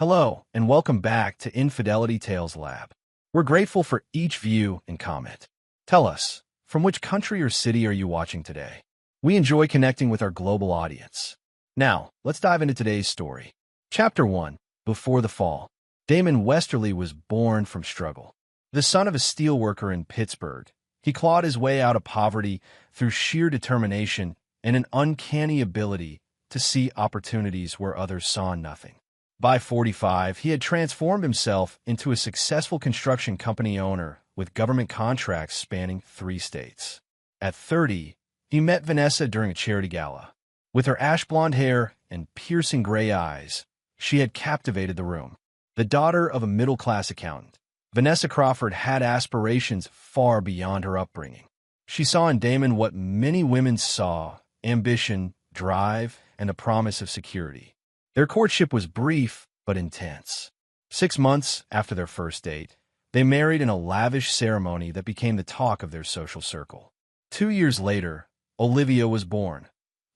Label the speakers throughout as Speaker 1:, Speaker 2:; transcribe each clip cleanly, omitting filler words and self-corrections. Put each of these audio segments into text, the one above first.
Speaker 1: Hello, and welcome back to Infidelity Tales Lab. We're grateful for each view and comment. Tell us, from which country or city are you watching today? We enjoy connecting with our global audience. Now, let's dive into today's story. Chapter 1, Before the Fall. Damon Westerly was born from struggle. The son of a steelworker in Pittsburgh, he clawed his way out of poverty through sheer determination and an uncanny ability to see opportunities where others saw nothing. By 45, he had transformed himself into a successful construction company owner with government contracts spanning 3 states. At 30, he met Vanessa during a charity gala. With her ash-blonde hair and piercing gray eyes, she had captivated the room. The daughter of a middle-class accountant, Vanessa Crawford had aspirations far beyond her upbringing. She saw in Damon what many women saw: ambition, drive, and the promise of security. Their courtship was brief but intense. 6 months after their first date, they married in a lavish ceremony that became the talk of their social circle. 2 years later, Olivia was born,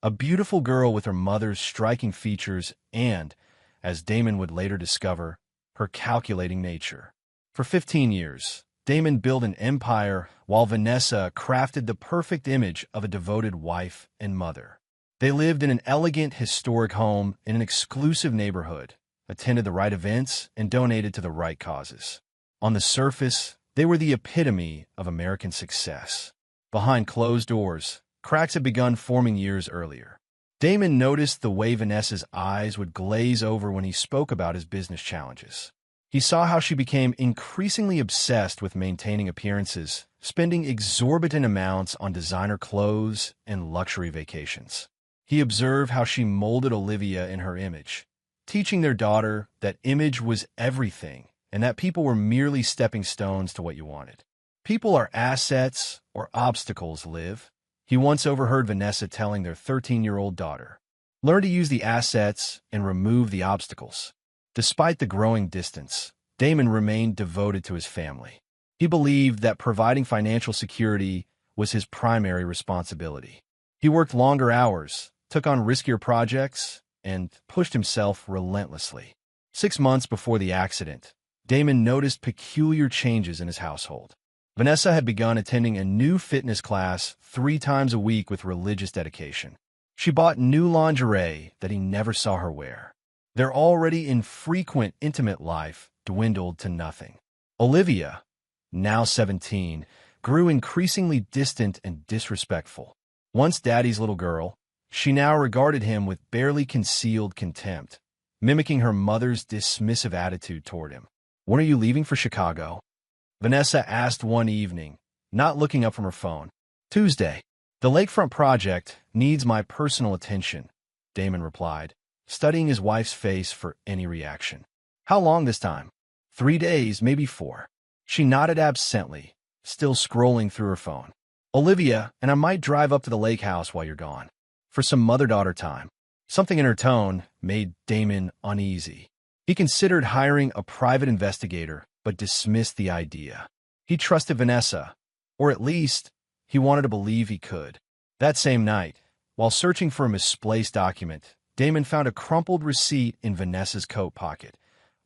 Speaker 1: a beautiful girl with her mother's striking features and, as Damon would later discover, her calculating nature. For 15 years, Damon built an empire while Vanessa crafted the perfect image of a devoted wife and mother. They lived in an elegant, historic home in an exclusive neighborhood, attended the right events, and donated to the right causes. On the surface, they were the epitome of American success. Behind closed doors, cracks had begun forming years earlier. Damon noticed the way Vanessa's eyes would glaze over when he spoke about his business challenges. He saw how she became increasingly obsessed with maintaining appearances, spending exorbitant amounts on designer clothes and luxury vacations. He observed how she molded Olivia in her image, teaching their daughter that image was everything and that people were merely stepping stones to what you wanted. People are assets or obstacles, Liv, he once overheard Vanessa telling their 13-year-old daughter. Learn to use the assets and remove the obstacles. Despite the growing distance, Damon remained devoted to his family. He believed that providing financial security was his primary responsibility. He worked longer hours, took on riskier projects, and pushed himself relentlessly. 6 months before the accident, Damon noticed peculiar changes in his household. Vanessa had begun attending a new fitness class 3 times a week with religious dedication. She bought new lingerie that he never saw her wear. Their already infrequent intimate life dwindled to nothing. Olivia, now 17, grew increasingly distant and disrespectful. Once daddy's little girl, she now regarded him with barely concealed contempt, mimicking her mother's dismissive attitude toward him. "When are you leaving for Chicago?" Vanessa asked one evening, not looking up from her phone. "Tuesday. The lakefront project needs my personal attention," Damon replied, studying his wife's face for any reaction. "How long this time?" 3 days, maybe 4. She nodded absently, still scrolling through her phone. "Olivia, and I might drive up to the lake house while you're gone, for some mother-daughter time." Something in her tone made Damon uneasy. He considered hiring a private investigator, but dismissed the idea. He trusted Vanessa, or at least, he wanted to believe he could. That same night, while searching for a misplaced document, Damon found a crumpled receipt in Vanessa's coat pocket,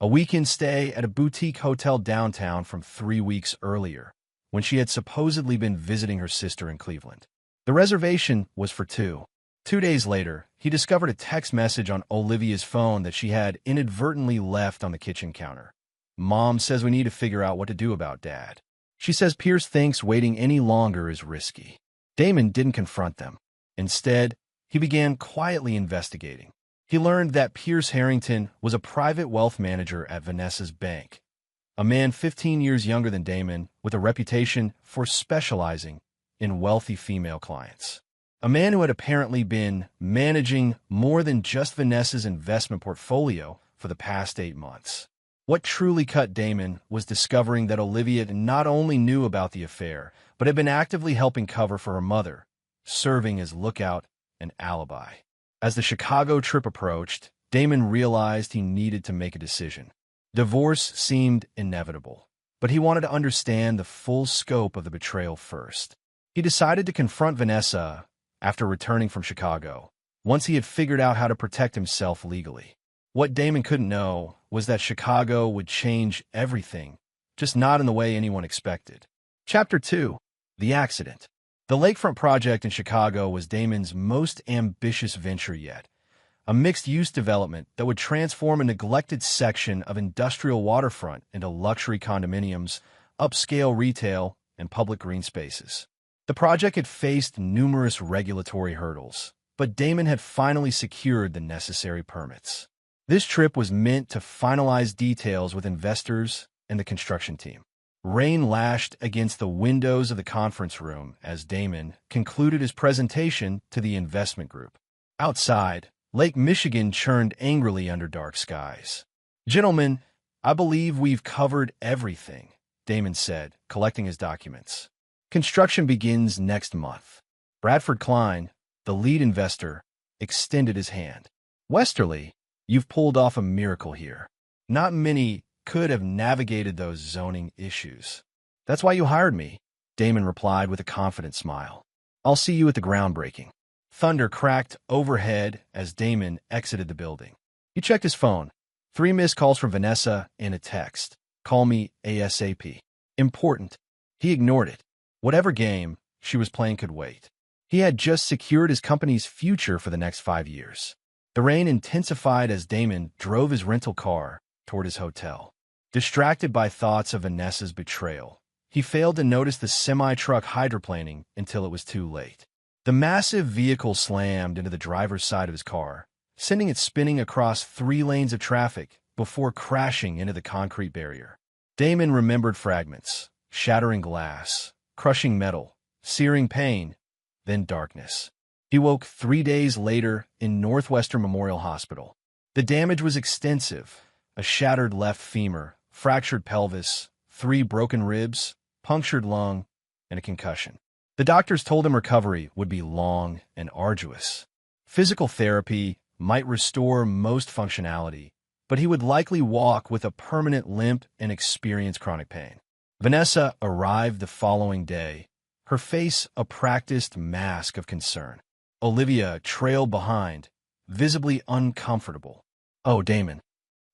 Speaker 1: a weekend stay at a boutique hotel downtown from 3 weeks earlier, when she had supposedly been visiting her sister in Cleveland. The reservation was for 2. 2 days later, he discovered a text message on Olivia's phone that she had inadvertently left on the kitchen counter. "Mom says we need to figure out what to do about Dad. She says Pierce thinks waiting any longer is risky." Damon didn't confront them. Instead, he began quietly investigating. He learned that Pierce Harrington was a private wealth manager at Vanessa's bank, a man 15 years younger than Damon with a reputation for specializing in wealthy female clients. A man who had apparently been managing more than just Vanessa's investment portfolio for the past 8 months. What truly cut Damon was discovering that Olivia not only knew about the affair, but had been actively helping cover for her mother, serving as lookout and alibi. As the Chicago trip approached, Damon realized he needed to make a decision. Divorce seemed inevitable, but he wanted to understand the full scope of the betrayal first. He decided to confront Vanessa after returning from Chicago, once he had figured out how to protect himself legally. What Damon couldn't know was that Chicago would change everything, just not in the way anyone expected. Chapter 2. The Accident. The Lakefront project in Chicago was Damon's most ambitious venture yet, a mixed-use development that would transform a neglected section of industrial waterfront into luxury condominiums, upscale retail, and public green spaces. The project had faced numerous regulatory hurdles, but Damon had finally secured the necessary permits. This trip was meant to finalize details with investors and the construction team. Rain lashed against the windows of the conference room as Damon concluded his presentation to the investment group. Outside, Lake Michigan churned angrily under dark skies. "Gentlemen, I believe we've covered everything," Damon said, collecting his documents. "Construction begins next month." Bradford Klein, the lead investor, extended his hand. "Westerly, you've pulled off a miracle here. Not many could have navigated those zoning issues. That's why you hired me," Damon replied with a confident smile. "I'll see you at the groundbreaking." Thunder cracked overhead as Damon exited the building. He checked his phone. 3 missed calls from Vanessa and a text. "Call me ASAP. Important." He ignored it. Whatever game she was playing could wait. He had just secured his company's future for the next 5 years. The rain intensified as Damon drove his rental car toward his hotel. Distracted by thoughts of Vanessa's betrayal, he failed to notice the semi-truck hydroplaning until it was too late. The massive vehicle slammed into the driver's side of his car, sending it spinning across 3 lanes of traffic before crashing into the concrete barrier. Damon remembered fragments, shattering glass, crushing metal, searing pain, then darkness. He woke 3 days later in Northwestern Memorial Hospital. The damage was extensive: a shattered left femur, fractured pelvis, 3 broken ribs, punctured lung, and a concussion. The doctors told him recovery would be long and arduous. Physical therapy might restore most functionality, but he would likely walk with a permanent limp and experience chronic pain. Vanessa arrived the following day, her face a practiced mask of concern. Olivia trailed behind, visibly uncomfortable. "Oh, Damon."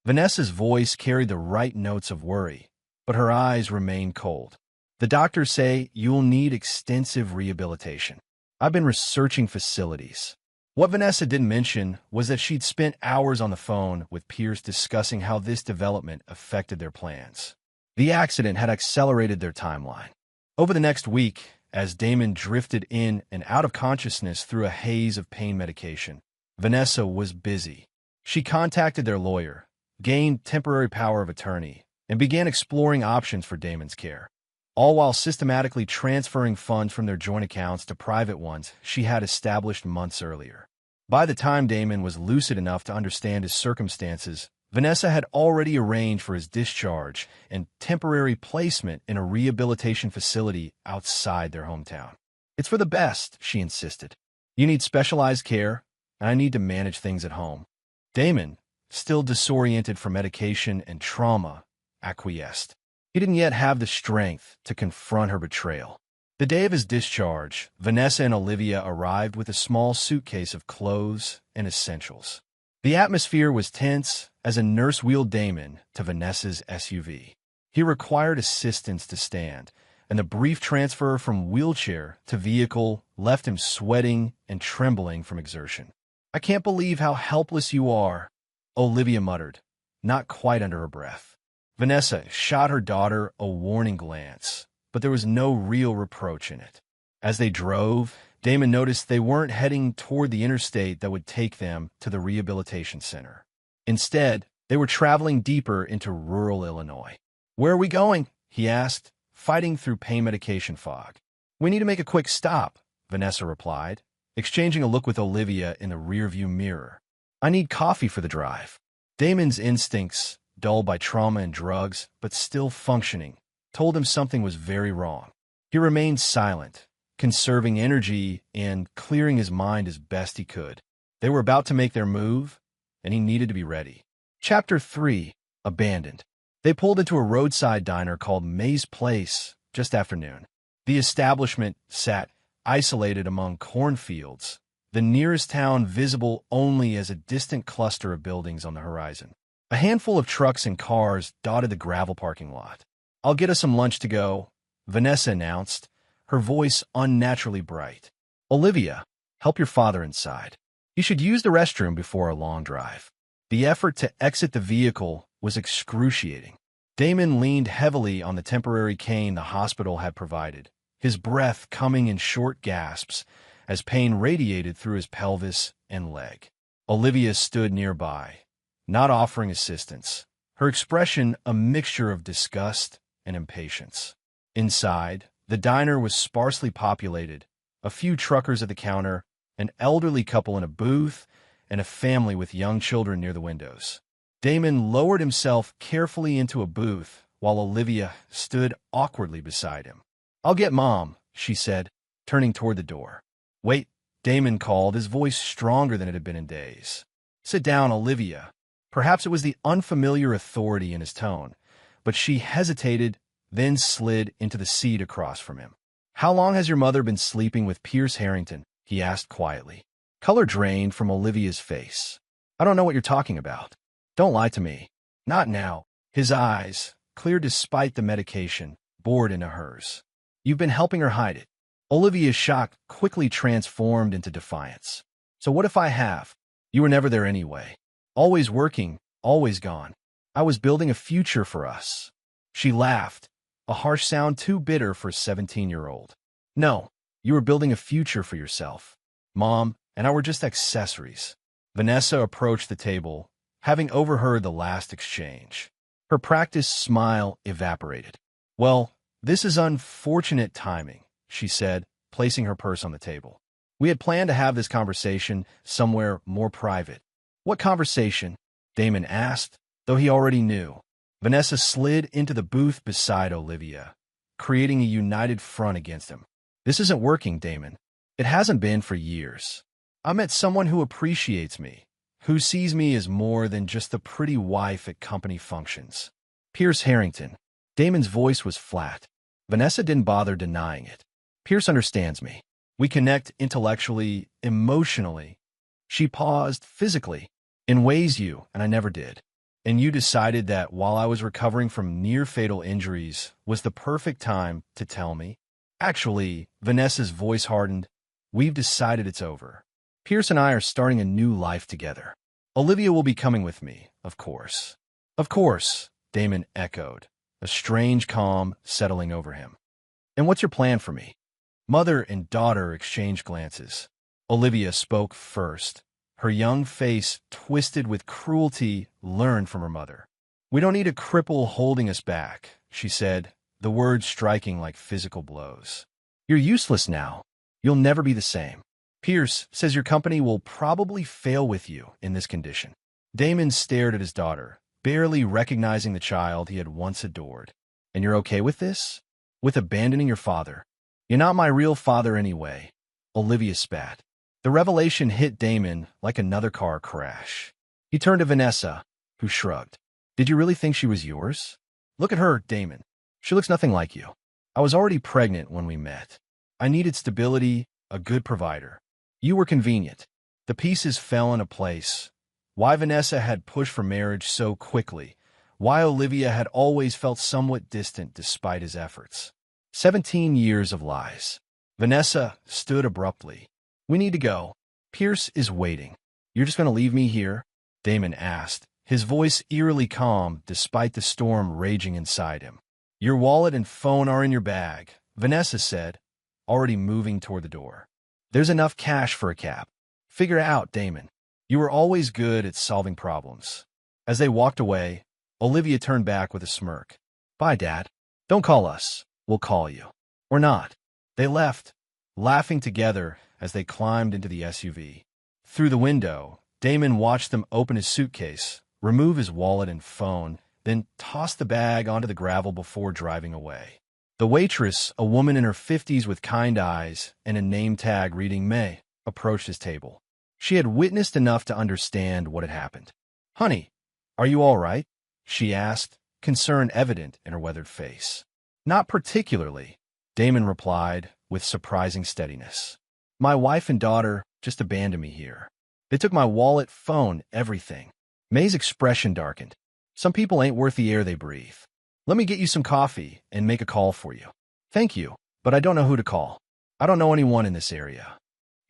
Speaker 1: Vanessa's voice carried the right notes of worry, but her eyes remained cold. "The doctors say you'll need extensive rehabilitation. I've been researching facilities." What Vanessa didn't mention was that she'd spent hours on the phone with peers discussing how this development affected their plans. The accident had accelerated their timeline. Over the next week, as Damon drifted in and out of consciousness through a haze of pain medication, Vanessa was busy. She contacted their lawyer, gained temporary power of attorney, and began exploring options for Damon's care, all while systematically transferring funds from their joint accounts to private ones she had established months earlier. By the time Damon was lucid enough to understand his circumstances, Vanessa had already arranged for his discharge and temporary placement in a rehabilitation facility outside their hometown. "It's for the best," she insisted. "You need specialized care, and I need to manage things at home." Damon, still disoriented from medication and trauma, acquiesced. He didn't yet have the strength to confront her betrayal. The day of his discharge, Vanessa and Olivia arrived with a small suitcase of clothes and essentials. The atmosphere was tense as a nurse wheeled Damon to Vanessa's SUV. He required assistance to stand, and the brief transfer from wheelchair to vehicle left him sweating and trembling from exertion. "I can't believe how helpless you are," Olivia muttered, not quite under her breath. Vanessa shot her daughter a warning glance, but there was no real reproach in it. As they drove, Damon noticed they weren't heading toward the interstate that would take them to the rehabilitation center. Instead, they were traveling deeper into rural Illinois. "Where are we going?" he asked, fighting through pain medication fog. "We need to make a quick stop," Vanessa replied, exchanging a look with Olivia in the rearview mirror. "I need coffee for the drive." Damon's instincts, dulled by trauma and drugs, but still functioning, told him something was very wrong. He remained silent, conserving energy and clearing his mind as best he could. They were about to make their move, and he needed to be ready. Chapter 3. Abandoned. They pulled into a roadside diner called May's Place just after noon. The establishment sat isolated among cornfields, the nearest town visible only as a distant cluster of buildings on the horizon. A handful of trucks and cars dotted the gravel parking lot. "I'll get us some lunch to go," Vanessa announced, her voice unnaturally bright. "Olivia, help your father inside. You should use the restroom before a long drive." The effort to exit the vehicle was excruciating. Damon leaned heavily on the temporary cane the hospital had provided, his breath coming in short gasps as pain radiated through his pelvis and leg. Olivia stood nearby, not offering assistance, her expression a mixture of disgust and impatience. Inside, the diner was sparsely populated, a few truckers at the counter, an elderly couple in a booth, and a family with young children near the windows. Damon lowered himself carefully into a booth while Olivia stood awkwardly beside him. "I'll get Mom," she said, turning toward the door. "Wait," Damon called, his voice stronger than it had been in days. "Sit down, Olivia." Perhaps it was the unfamiliar authority in his tone, but she hesitated, then slid into the seat across from him. "How long has your mother been sleeping with Pierce Harrington?" he asked quietly. Color drained from Olivia's face. "I don't know what you're talking about." "Don't lie to me." "Not now." His eyes, clear despite the medication, bored into hers. "You've been helping her hide it." Olivia's shock quickly transformed into defiance. "So what if I have? You were never there anyway. Always working, always gone. I was building a future for us." She laughed, a harsh sound too bitter for a 17-year-old. "No, you were building a future for yourself. Mom and I were just accessories." Vanessa approached the table, having overheard the last exchange. Her practiced smile evaporated. "Well, this is unfortunate timing," she said, placing her purse on the table. "We had planned to have this conversation somewhere more private." "What conversation?" Damon asked, though he already knew. Vanessa slid into the booth beside Olivia, creating a united front against him. "This isn't working, Damon. It hasn't been for years. I met someone who appreciates me, who sees me as more than just the pretty wife at company functions. Pierce Harrington." Damon's voice was flat. Vanessa didn't bother denying it. "Pierce understands me. We connect intellectually, emotionally." She paused physically, "in ways you and I never did. And you decided that while I was recovering from near-fatal injuries was the perfect time to tell me?" "Actually," Vanessa's voice hardened, "we've decided it's over. Pierce and I are starting a new life together. Olivia will be coming with me, of course." "Of course," Damon echoed, a strange calm settling over him. "And what's your plan for me?" Mother and daughter exchanged glances. Olivia spoke first, her young face twisted with cruelty learned from her mother. "We don't need a cripple holding us back," she said, the words striking like physical blows. "You're useless now. You'll never be the same. Pierce says your company will probably fail with you in this condition." Damon stared at his daughter, barely recognizing the child he had once adored. "And you're okay with this? With abandoning your father?" "You're not my real father anyway," Olivia spat. The revelation hit Damon like another car crash. He turned to Vanessa, who shrugged. "Did you really think she was yours? Look at her, Damon. She looks nothing like you. I was already pregnant when we met. I needed stability, a good provider. You were convenient." The pieces fell into place. Why Vanessa had pushed for marriage so quickly, why Olivia had always felt somewhat distant despite his efforts. 17 years of lies. Vanessa stood abruptly. "We need to go. Pierce is waiting." "You're just going to leave me here?" Damon asked, his voice eerily calm despite the storm raging inside him. "Your wallet and phone are in your bag," Vanessa said, already moving toward the door. "There's enough cash for a cab. Figure it out, Damon. You were always good at solving problems." As they walked away, Olivia turned back with a smirk. "Bye, Dad. Don't call us. We'll call you." "Or not." They left, laughing together as they climbed into the SUV. Through the window, Damon watched them open his suitcase, remove his wallet and phone, then toss the bag onto the gravel before driving away. The waitress, a woman in her 50s with kind eyes and a name tag reading May, approached his table. She had witnessed enough to understand what had happened. "Honey, are you all right?" she asked, concern evident in her weathered face. "Not particularly," Damon replied with surprising steadiness. "My wife and daughter just abandon me here. They took my wallet, phone, everything. May's expression darkened. Some people ain't worth the air they breathe. Let me get you some coffee and make a call for you. Thank you, but I don't know who to call. I don't know anyone in this area.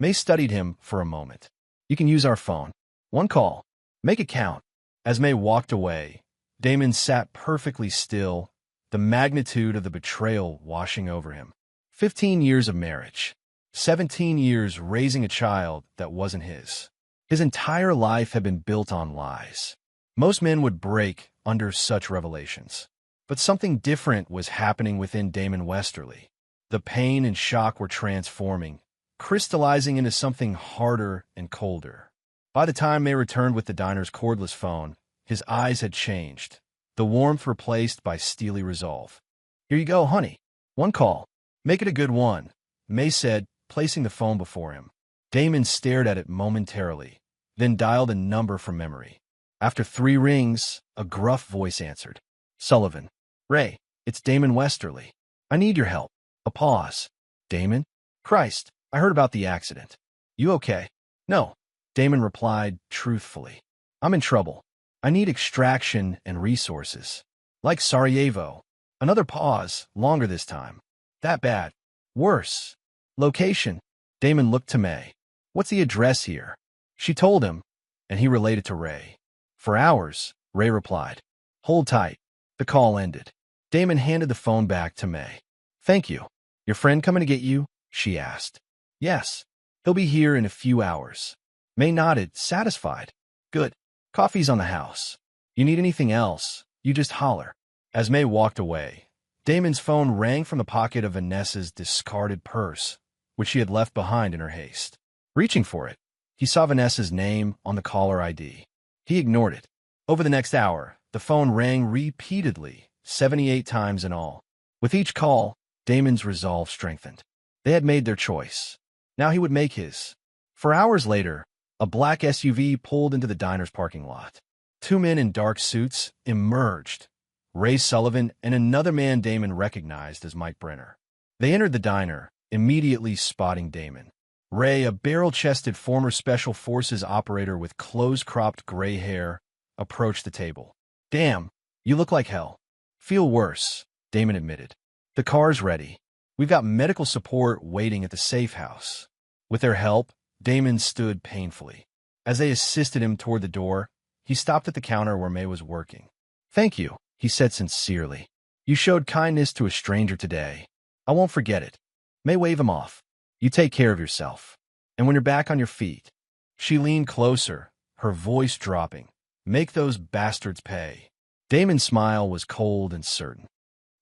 Speaker 1: May studied him for a moment. You can use our phone. One call. Make it count. As May walked away, Damon sat perfectly still, the magnitude of the betrayal washing over him. 15 years of marriage. 17 years raising a child that wasn't his. His entire life had been built on lies. Most men would break under such revelations. But something different was happening within Damon Westerly. The pain and shock were transforming, crystallizing into something harder and colder. By the time May returned with the diner's cordless phone, his eyes had changed, the warmth replaced by steely resolve. Here you go, honey. One call. Make it a good one, May said, placing the phone before him. Damon stared at it momentarily, then dialed a number from memory. After 3 rings, a gruff voice answered. Sullivan. Ray, it's Damon Westerly. I need your help. A pause. Damon? Christ, I heard about the accident. You okay? No, Damon replied truthfully. I'm in trouble. I need extraction and resources. Like Sarajevo. Another pause, longer this time. That bad. Worse. Location. Damon looked to May. What's the address here? She told him, and he relayed it to Ray. For hours, Ray replied. Hold tight. The call ended. Damon handed the phone back to May. Thank you. Your friend coming to get you? She asked. Yes. He'll be here in a few hours. May nodded, satisfied. Good. Coffee's on the house. You need anything else, you just holler. As May walked away, Damon's phone rang from the pocket of Vanessa's discarded purse, which she had left behind in her haste. Reaching for it, he saw Vanessa's name on the caller ID. He ignored it. Over the next hour, the phone rang repeatedly, 78 times in all. With each call, Damon's resolve strengthened. They had made their choice. Now he would make his. For hours later, a black SUV pulled into the diner's parking lot. 2 men in dark suits emerged, Ray Sullivan and another man Damon recognized as Mike Brenner. They entered the diner, immediately spotting Damon. Ray, a barrel-chested former Special Forces operator with close-cropped gray hair, approached the table. Damn, you look like hell. Feel worse, Damon admitted. The car's ready. We've got medical support waiting at the safe house. With their help, Damon stood painfully. As they assisted him toward the door, he stopped at the counter where May was working. Thank you, he said sincerely. You showed kindness to a stranger today. I won't forget it. May waved him off. You take care of yourself. And when you're back on your feet. She leaned closer, her voice dropping. Make those bastards pay. Damon's smile was cold and certain.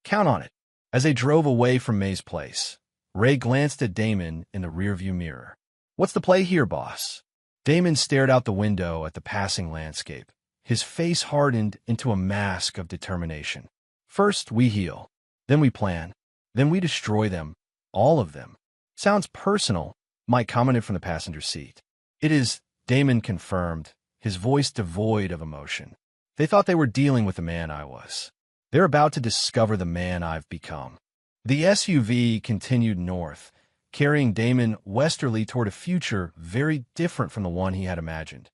Speaker 1: Count on it. As they drove away from May's place, Ray glanced at Damon in the rearview mirror. What's the play here, boss? Damon stared out the window at the passing landscape. His face hardened into a mask of determination. First, we heal. Then we plan. Then we destroy them. All of them. Sounds personal, Mike commented from the passenger seat. It is, Damon confirmed, his voice devoid of emotion. They thought they were dealing with the man I was. They're about to discover the man I've become. The SUV continued north, carrying Damon westerly toward a future very different from the one he had imagined,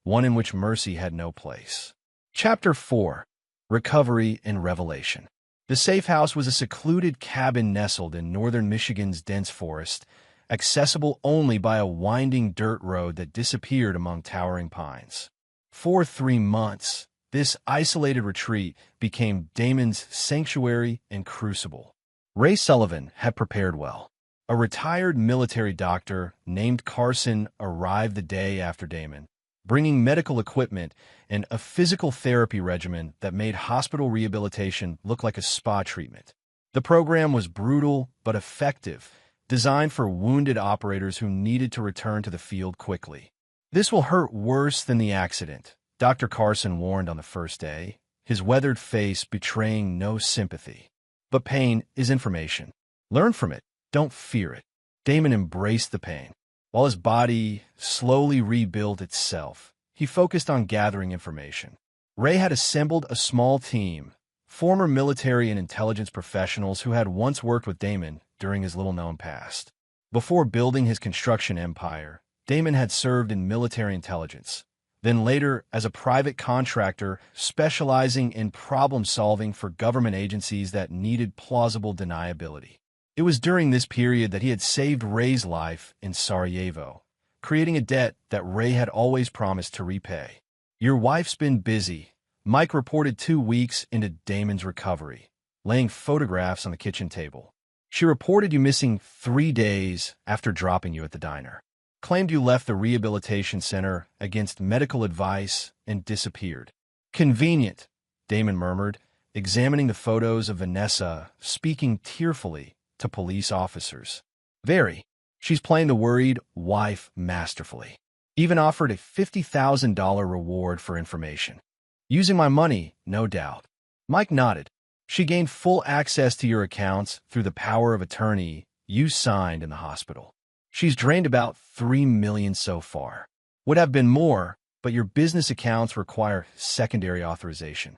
Speaker 1: one in which mercy had no place. Chapter 4. Recovery and Revelation. The safe house was a secluded cabin nestled in northern Michigan's dense forest, accessible only by a winding dirt road that disappeared among towering pines. For 3 months, this isolated retreat became Damon's sanctuary and crucible. Ray Sullivan had prepared well. A retired military doctor named Carson arrived the day after Damon, bringing medical equipment and a physical therapy regimen that made hospital rehabilitation look like a spa treatment. The program was brutal but effective, designed for wounded operators who needed to return to the field quickly. This will hurt worse than the accident, Dr. Carson warned on the first day, his weathered face betraying no sympathy. But pain is information. Learn from it. Don't fear it. Damon embraced the pain. While his body slowly rebuilt itself, he focused on gathering information. Ray had assembled a small team, former military and intelligence professionals who had once worked with Damon during his little-known past. Before building his construction empire, Damon had served in military intelligence, then later as a private contractor specializing in problem-solving for government agencies that needed plausible deniability. It was during this period that he had saved Ray's life in Sarajevo, creating a debt that Ray had always promised to repay. "Your wife's been busy," Mike reported 2 weeks into Damon's recovery, laying photographs on the kitchen table. "She reported you missing 3 days after dropping you at the diner. Claimed you left the rehabilitation center against medical advice and disappeared." "Convenient," Damon murmured, examining the photos of Vanessa speaking tearfully to police officers. "Very. She's playing the worried wife masterfully. Even offered a $50,000 reward for information. Using my money, no doubt." Mike nodded. "She gained full access to your accounts through the power of attorney you signed in the hospital. She's drained about $3 million so far. Would have been more, but your business accounts require secondary authorization."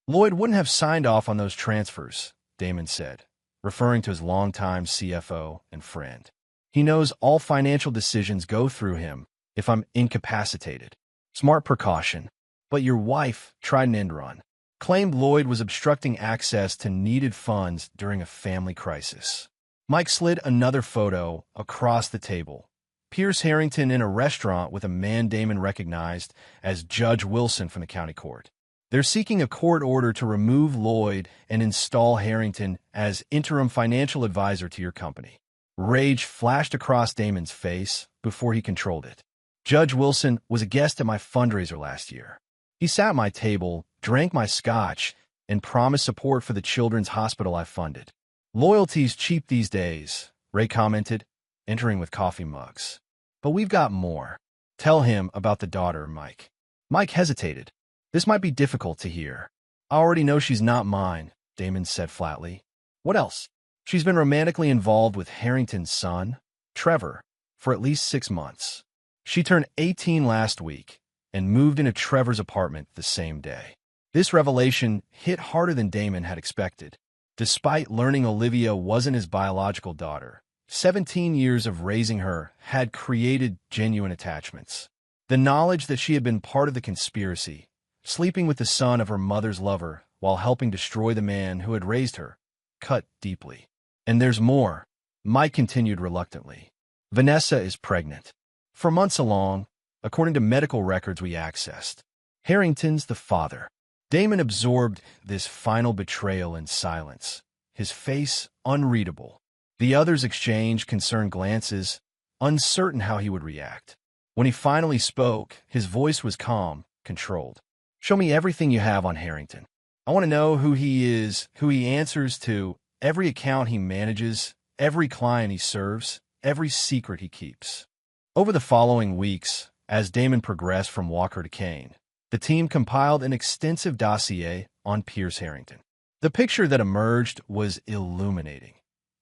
Speaker 1: "Lloyd wouldn't have signed off on those transfers," Damon said, referring to his longtime CFO and friend. "He knows all financial decisions go through him if I'm incapacitated. Smart precaution. But your wife tried an end run. Claimed Lloyd was obstructing access to needed funds during a family crisis." Mike slid another photo across the table. Pierce Harrington in a restaurant with a man Damon recognized as Judge Wilson from the county court. "They're seeking a court order to remove Lloyd and install Harrington as interim financial advisor to your company." Rage flashed across Damon's face before he controlled it. "Judge Wilson was a guest at my fundraiser last year. He sat at my table, drank my scotch, and promised support for the children's hospital I funded." "Loyalty's cheap these days," Ray commented, entering with coffee mugs. "But we've got more. Tell him about the daughter, Mike." Mike hesitated. "This might be difficult to hear." "I already know she's not mine," Damon said flatly. "What else?" "She's been romantically involved with Harrington's son, Trevor, for at least 6 months. She turned 18 last week and moved into Trevor's apartment the same day." This revelation hit harder than Damon had expected. Despite learning Olivia wasn't his biological daughter, 17 years of raising her had created genuine attachments. The knowledge that she had been part of the conspiracy, sleeping with the son of her mother's lover while helping destroy the man who had raised her, cut deeply. "And there's more," Mike continued reluctantly. "Vanessa is pregnant. For months along, according to medical records we accessed. Harrington's the father." Damon absorbed this final betrayal in silence, his face unreadable. The others exchanged concerned glances, uncertain how he would react. When he finally spoke, his voice was calm, controlled. "Show me everything you have on Harrington. I want to know who he is, who he answers to, every account he manages, every client he serves, every secret he keeps." Over the following weeks, as Damon progressed from Walker to Kane, the team compiled an extensive dossier on Pierce Harrington. The picture that emerged was illuminating.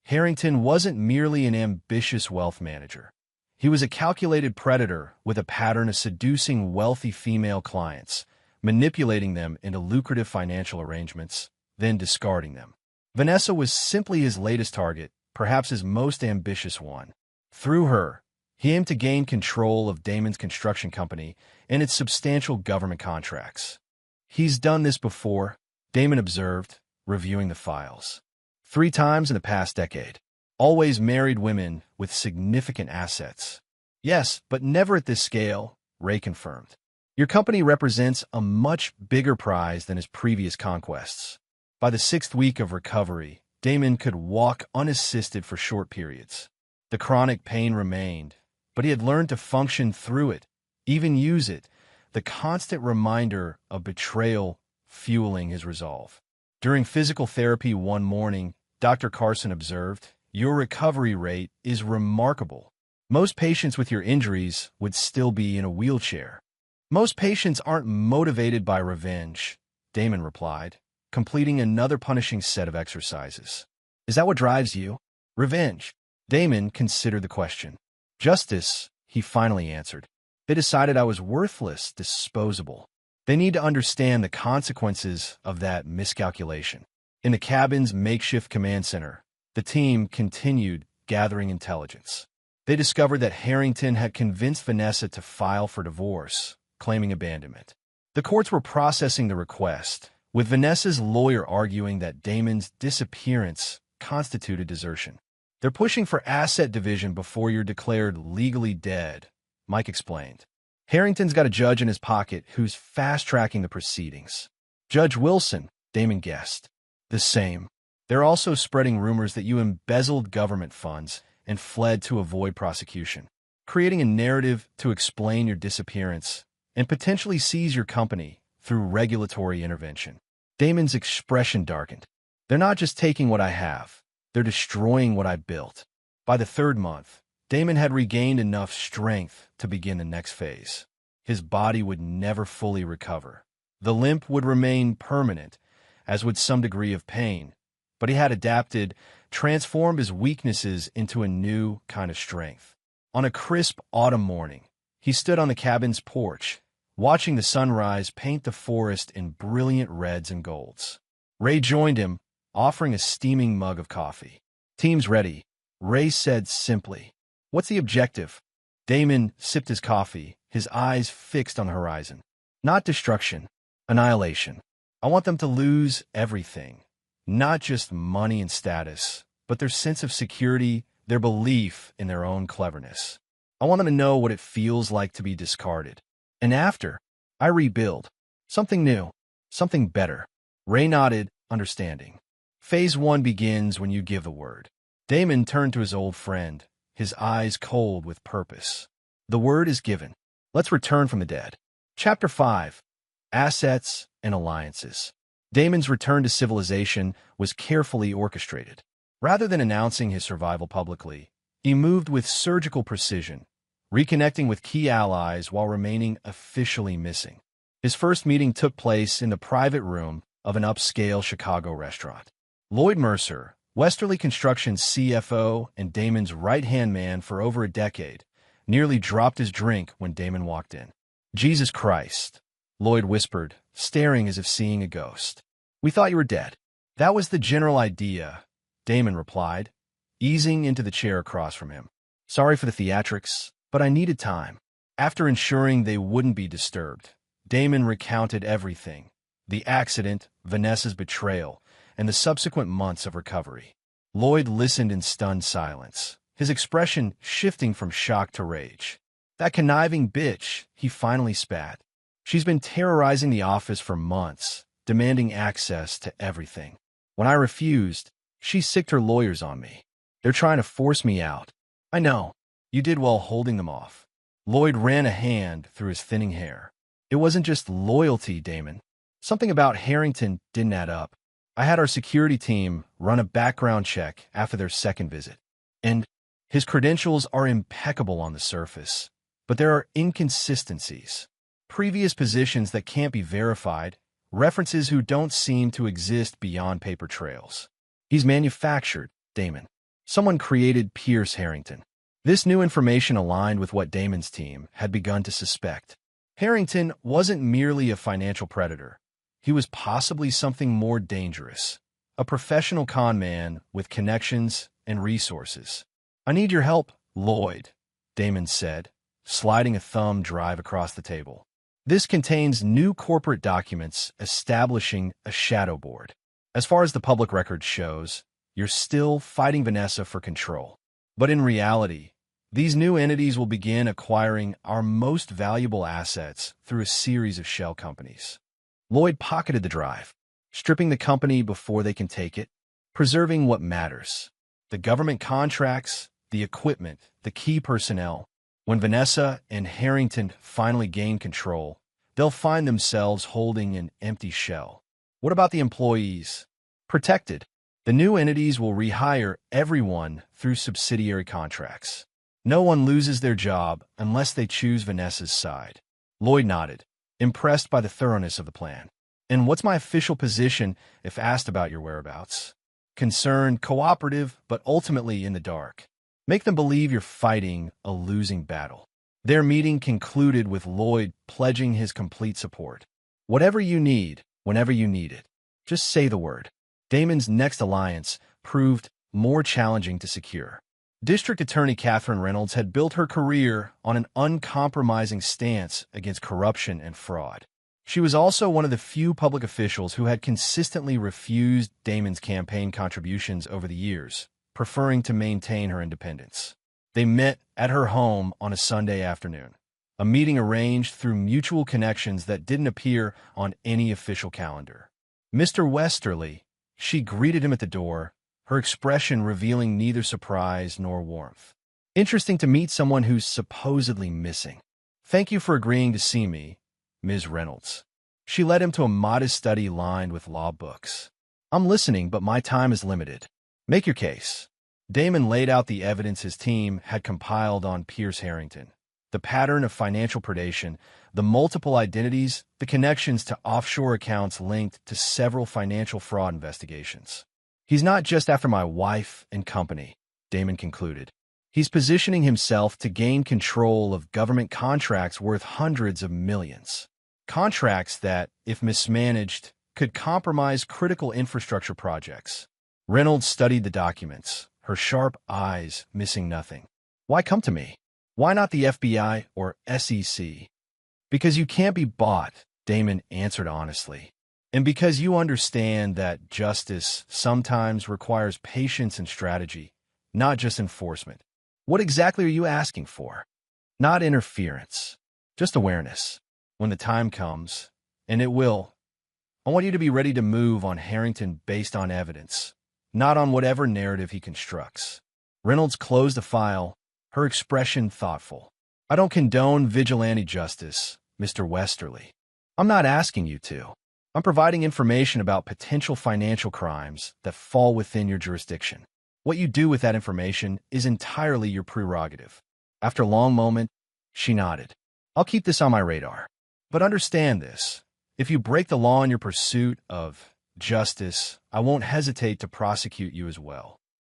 Speaker 1: Harrington wasn't merely an ambitious wealth manager. He was a calculated predator with a pattern of seducing wealthy female clients, manipulating them into lucrative financial arrangements, then discarding them. Vanessa was simply his latest target, perhaps his most ambitious one. Through her, he aimed to gain control of Damon's construction company and its substantial government contracts. "He's done this before," Damon observed, reviewing the files. 3 times in the past decade. Always married women with significant assets." "Yes, but never at this scale," Ray confirmed. "Your company represents a much bigger prize than his previous conquests." By the 6th week of recovery, Damon could walk unassisted for short periods. The chronic pain remained, but he had learned to function through it, even use it, the constant reminder of betrayal fueling his resolve. During physical therapy one morning, Dr. Carson observed, "Your recovery rate is remarkable. Most patients with your injuries would still be in a wheelchair." "Most patients aren't motivated by revenge," Damon replied, completing another punishing set of exercises. "Is that what drives you? Revenge?" Damon considered the question. "Justice," he finally answered. "They decided I was worthless, disposable. They need to understand the consequences of that miscalculation." In the cabin's makeshift command center, the team continued gathering intelligence. They discovered that Harrington had convinced Vanessa to file for divorce, claiming abandonment. The courts were processing the request, with Vanessa's lawyer arguing that Damon's disappearance constituted desertion. They're pushing for asset division before you're declared legally dead, Mike explained. Harrington's got a judge in his pocket who's fast-tracking the proceedings. Judge Wilson, Damon guessed. The same. They're also spreading rumors that you embezzled government funds and fled to avoid prosecution, creating a narrative to explain your disappearance and potentially seize your company through regulatory intervention. Damon's expression darkened. They're not just taking what I have, they're destroying what I built. By the third month, Damon had regained enough strength to begin the next phase. His body would never fully recover. The limp would remain permanent, as would some degree of pain, but he had adapted, transformed his weaknesses into a new kind of strength. On a crisp autumn morning, he stood on the cabin's porch, watching the sunrise paint the forest in brilliant reds and golds. Ray joined him, offering a steaming mug of coffee. "Team's ready," Ray said simply. "What's the objective?" Damon sipped his coffee, his eyes fixed on the horizon. "Not destruction, annihilation. I want them to lose everything. Not just money and status, but their sense of security, their belief in their own cleverness. I want them to know what it feels like to be discarded. And after, I rebuild. Something new, something better." Ray nodded, understanding. Phase 1 begins when you give the word. Damon turned to his old friend, his eyes cold with purpose. The word is given. Let's return from the dead. Chapter 5. Assets and Alliances. Damon's return to civilization was carefully orchestrated. Rather than announcing his survival publicly, he moved with surgical precision, reconnecting with key allies while remaining officially missing. His first meeting took place in the private room of an upscale Chicago restaurant. Lloyd Mercer, Westerly Construction's CFO and Damon's right-hand man for over a decade, nearly dropped his drink when Damon walked in. "Jesus Christ," Lloyd whispered, staring as if seeing a ghost. "We thought you were dead." "That was the general idea," Damon replied, easing into the chair across from him. "Sorry for the theatrics, but I needed time." After ensuring they wouldn't be disturbed, Damon recounted everything: the accident, Vanessa's betrayal, and the subsequent months of recovery. Lloyd listened in stunned silence, his expression shifting from shock to rage. "That conniving bitch," he finally spat. "She's been terrorizing the office for months, demanding access to everything. When I refused, she sicked her lawyers on me. They're trying to force me out." "I know. You did well holding them off." Lloyd ran a hand through his thinning hair. "It wasn't just loyalty, Damon. Something about Harrington didn't add up. I had our security team run a background check after their second visit. And his credentials are impeccable on the surface, but there are inconsistencies. Previous positions that can't be verified, references who don't seem to exist beyond paper trails. He's manufactured, Damon. Someone created Pierce Harrington." This new information aligned with what Damon's team had begun to suspect. Harrington wasn't merely a financial predator. He was possibly something more dangerous, a professional con man with connections and resources. "I need your help, Lloyd," Damon said, sliding a thumb drive across the table. "This contains new corporate documents establishing a shadow board. As far as the public record shows, you're still fighting Vanessa for control. But in reality, these new entities will begin acquiring our most valuable assets through a series of shell companies." Lloyd pocketed the drive, stripping the company before they can take it, preserving what matters: the government contracts, the equipment, the key personnel. When Vanessa and Harrington finally gain control, they'll find themselves holding an empty shell. What about the employees? Protected. The new entities will rehire everyone through subsidiary contracts. No one loses their job unless they choose Vanessa's side. Lloyd nodded, impressed by the thoroughness of the plan. "And what's my official position if asked about your whereabouts?" "Concerned, cooperative, but ultimately in the dark. Make them believe you're fighting a losing battle." Their meeting concluded with Lloyd pledging his complete support. "Whatever you need, whenever you need it. Just say the word." Damon's next alliance proved more challenging to secure. District Attorney Catherine Reynolds had built her career on an uncompromising stance against corruption and fraud. She was also one of the few public officials who had consistently refused Damon's campaign contributions over the years, preferring to maintain her independence. They met at her home on a Sunday afternoon, a meeting arranged through mutual connections that didn't appear on any official calendar. Mr. Westerly, she greeted him at the door, her expression revealing neither surprise nor warmth. Interesting to meet someone who's supposedly missing. Thank you for agreeing to see me, Ms. Reynolds. She led him to a modest study lined with law books. I'm listening, but my time is limited. Make your case. Damon laid out the evidence his team had compiled on Pierce Harrington. The pattern of financial predation, the multiple identities, the connections to offshore accounts linked to several financial fraud investigations. He's not just after my wife and company, Damon concluded. He's positioning himself to gain control of government contracts worth hundreds of millions. Contracts that, if mismanaged, could compromise critical infrastructure projects. Reynolds studied the documents, her sharp eyes missing nothing. Why come to me? Why not the FBI or SEC? Because you can't be bought, Damon answered honestly. And because you understand that justice sometimes requires patience and strategy, not just enforcement. What exactly are you asking for? Not interference, just awareness. When the time comes, and it will, I want you to be ready to move on Harrington based on evidence, not on whatever narrative he constructs. Reynolds closed the file, her expression thoughtful. I don't condone vigilante justice, Mr. Westerly. I'm not asking you to. I'm providing information about potential financial crimes that fall within your jurisdiction. What you do with that information is entirely your prerogative. After a long moment, she nodded. I'll keep this on my radar. But understand this. If you break the law in your pursuit of justice, I won't hesitate to prosecute you as well.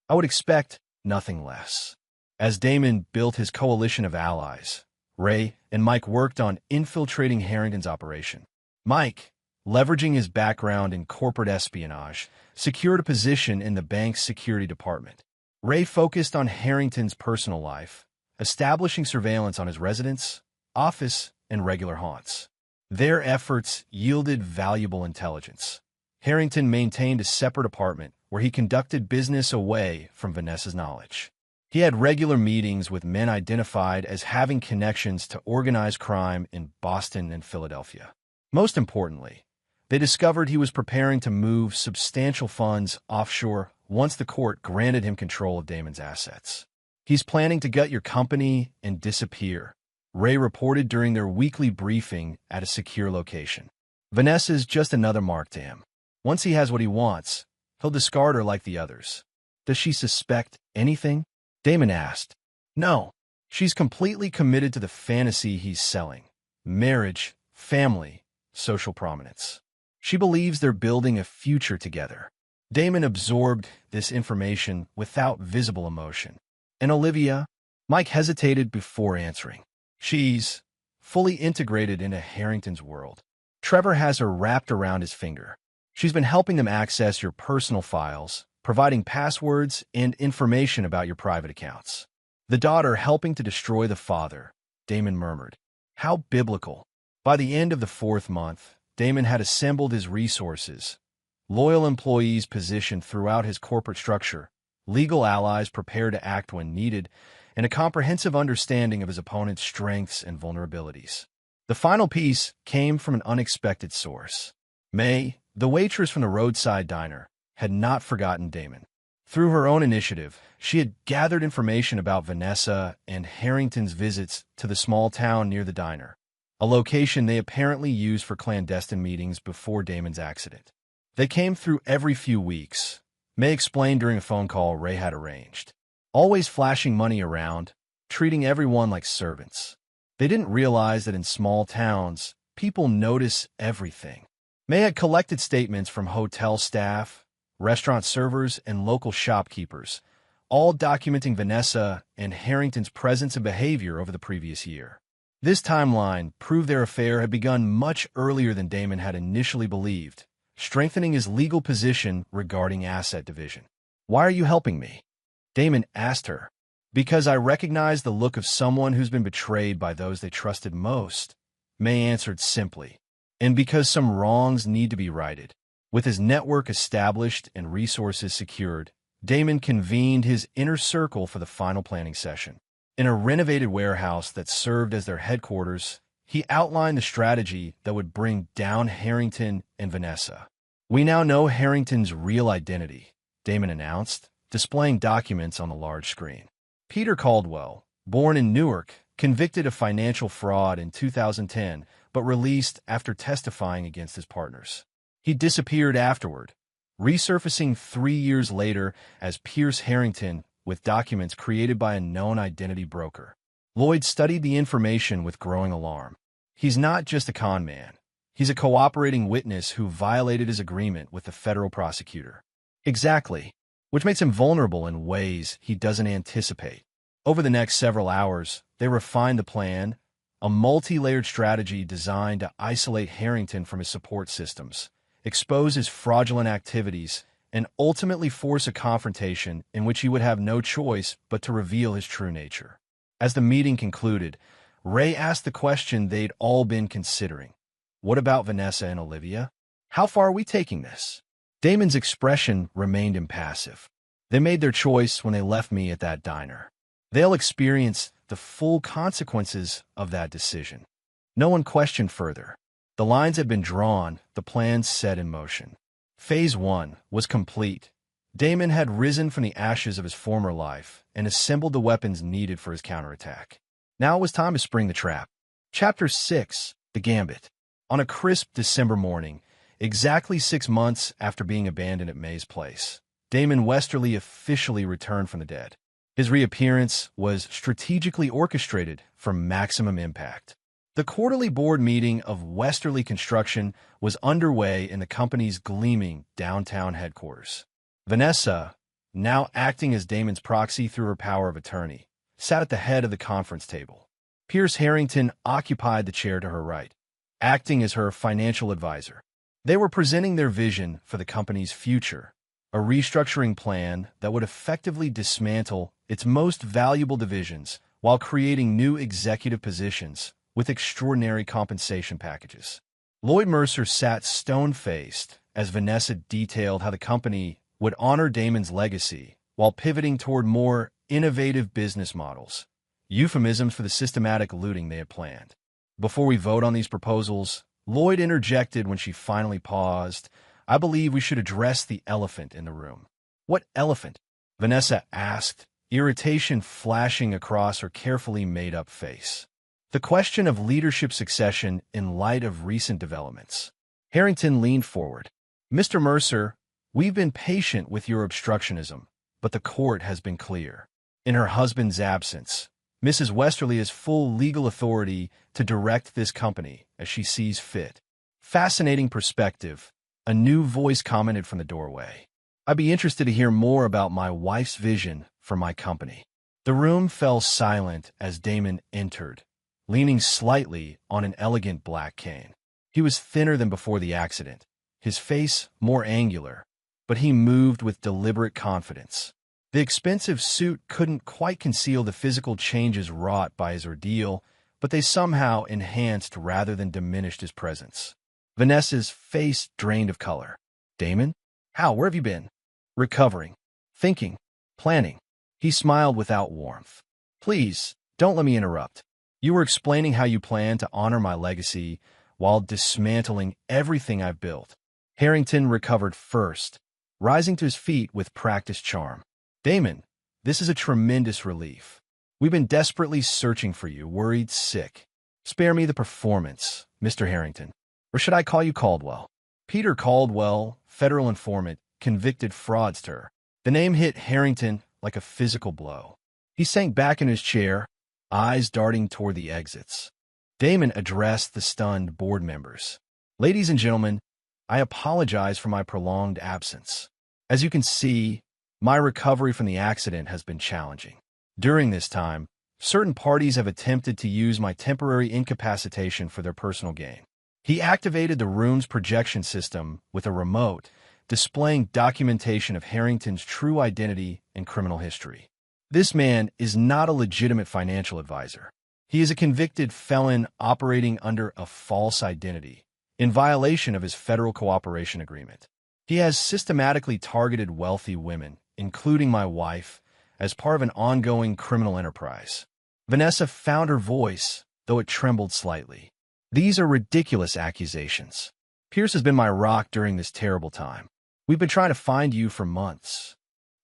Speaker 1: I would expect nothing less. As Damon built his coalition of allies, Ray and Mike worked on infiltrating Harrington's operation. Mike, leveraging his background in corporate espionage, secured a position in the bank's security department. Ray focused on Harrington's personal life, establishing surveillance on his residence, office, and regular haunts. Their efforts yielded valuable intelligence. Harrington maintained a separate apartment where he conducted business away from Vanessa's knowledge. He had regular meetings with men identified as having connections to organized crime in Boston and Philadelphia. Most importantly, they discovered he was preparing to move substantial funds offshore once the court granted him control of Damon's assets. He's planning to gut your company and disappear, Ray reported during their weekly briefing at a secure location. Vanessa's just another mark to him. Once he has what he wants, he'll discard her like the others. Does she suspect anything? Damon asked. No. She's completely committed to the fantasy he's selling. Marriage, family, social prominence. She believes they're building a future together. Damon absorbed this information without visible emotion. And Olivia? Mike hesitated before answering. She's fully integrated into Harrington's world. Trevor has her wrapped around his finger. She's been helping them access your personal files, providing passwords and information about your private accounts. The daughter helping to destroy the father, Damon murmured. How biblical. By the end of the 4th month, Damon had assembled his resources, loyal employees positioned throughout his corporate structure, legal allies prepared to act when needed, and a comprehensive understanding of his opponent's strengths and vulnerabilities. The final piece came from an unexpected source. May, the waitress from the roadside diner, had not forgotten Damon. Through her own initiative, she had gathered information about Vanessa and Harrington's visits to the small town near the diner, a location they apparently used for clandestine meetings before Damon's accident. They came through every few weeks, May explained during a phone call Ray had arranged. Always flashing money around, treating everyone like servants. They didn't realize that in small towns, people notice everything. May had collected statements from hotel staff, restaurant servers, and local shopkeepers, all documenting Vanessa and Harrington's presence and behavior over the previous year. This timeline proved their affair had begun much earlier than Damon had initially believed, strengthening his legal position regarding asset division. Why are you helping me? Damon asked her. Because I recognize the look of someone who's been betrayed by those they trusted most, May answered simply. And because some wrongs need to be righted. With his network established and resources secured, Damon convened his inner circle for the final planning session. In a renovated warehouse that served as their headquarters, he outlined the strategy that would bring down Harrington and Vanessa. "We now know Harrington's real identity," Damon announced, displaying documents on the large screen. Peter Caldwell, born in Newark, convicted of financial fraud in 2010, but released after testifying against his partners. He disappeared afterward, resurfacing 3 years later as Pierce Harrington with documents created by a known identity broker. Lloyd studied the information with growing alarm. He's not just a con man. He's a cooperating witness who violated his agreement with the federal prosecutor. Exactly, which makes him vulnerable in ways he doesn't anticipate. Over the next several hours, they refined the plan, a multi-layered strategy designed to isolate Harrington from his support systems, expose his fraudulent activities, and ultimately force a confrontation in which he would have no choice but to reveal his true nature. As the meeting concluded, Ray asked the question they'd all been considering. What about Vanessa and Olivia? How far are we taking this? Damon's expression remained impassive. They made their choice when they left me at that diner. They'll experience the full consequences of that decision. No one questioned further. The lines had been drawn, the plans set in motion. Phase 1 was complete. Damon had risen from the ashes of his former life and assembled the weapons needed for his counterattack. Now it was time to spring the trap. Chapter 6, The Gambit. On a crisp December morning, exactly 6 months after being abandoned at May's place, Damon Westerly officially returned from the dead. His reappearance was strategically orchestrated for maximum impact. The quarterly board meeting of Westerly Construction was underway in the company's gleaming downtown headquarters. Vanessa, now acting as Damon's proxy through her power of attorney, sat at the head of the conference table. Pierce Harrington occupied the chair to her right, acting as her financial advisor. They were presenting their vision for the company's future, a restructuring plan that would effectively dismantle its most valuable divisions while creating new executive positions with extraordinary compensation packages. Lloyd Mercer sat stone-faced as Vanessa detailed how the company would honor Damon's legacy while pivoting toward more innovative business models, euphemisms for the systematic looting they had planned. "Before we vote on these proposals," Lloyd interjected when she finally paused, "I believe we should address the elephant in the room." "What elephant?" Vanessa asked, irritation flashing across her carefully made-up face. "The question of leadership succession in light of recent developments." Harrington leaned forward. "Mr. Mercer, we've been patient with your obstructionism, but the court has been clear. In her husband's absence, Mrs. Westerly has full legal authority to direct this company as she sees fit." "Fascinating perspective," a new voice commented from the doorway. "I'd be interested to hear more about my wife's vision for my company." The room fell silent as Damon entered, leaning slightly on an elegant black cane. He was thinner than before the accident, his face more angular, but he moved with deliberate confidence. The expensive suit couldn't quite conceal the physical changes wrought by his ordeal, but they somehow enhanced rather than diminished his presence. Vanessa's face drained of color. "Damon? How? Where have you been?" "Recovering. Thinking. Planning." He smiled without warmth. "Please, don't let me interrupt. You were explaining how you plan to honor my legacy while dismantling everything I've built." Harrington recovered first, rising to his feet with practiced charm. "Damon, this is a tremendous relief. We've been desperately searching for you, worried sick. Spare me the performance, Mr. Harrington. Or should I call you Caldwell?" Peter Caldwell, federal informant, convicted fraudster. The name hit Harrington like a physical blow. He sank back in his chair, eyes darting toward the exits. Damon addressed the stunned board members. "Ladies and gentlemen, I apologize for my prolonged absence. As you can see, my recovery from the accident has been challenging. During this time, certain parties have attempted to use my temporary incapacitation for their personal gain." He activated the room's projection system with a remote, displaying documentation of Harrington's true identity and criminal history. This man is not a legitimate financial advisor. He is a convicted felon operating under a false identity, in violation of his federal cooperation agreement. He has systematically targeted wealthy women, including my wife, as part of an ongoing criminal enterprise. Vanessa found her voice, though it trembled slightly. These are ridiculous accusations. Pierce has been my rock during this terrible time. We've been trying to find you for months.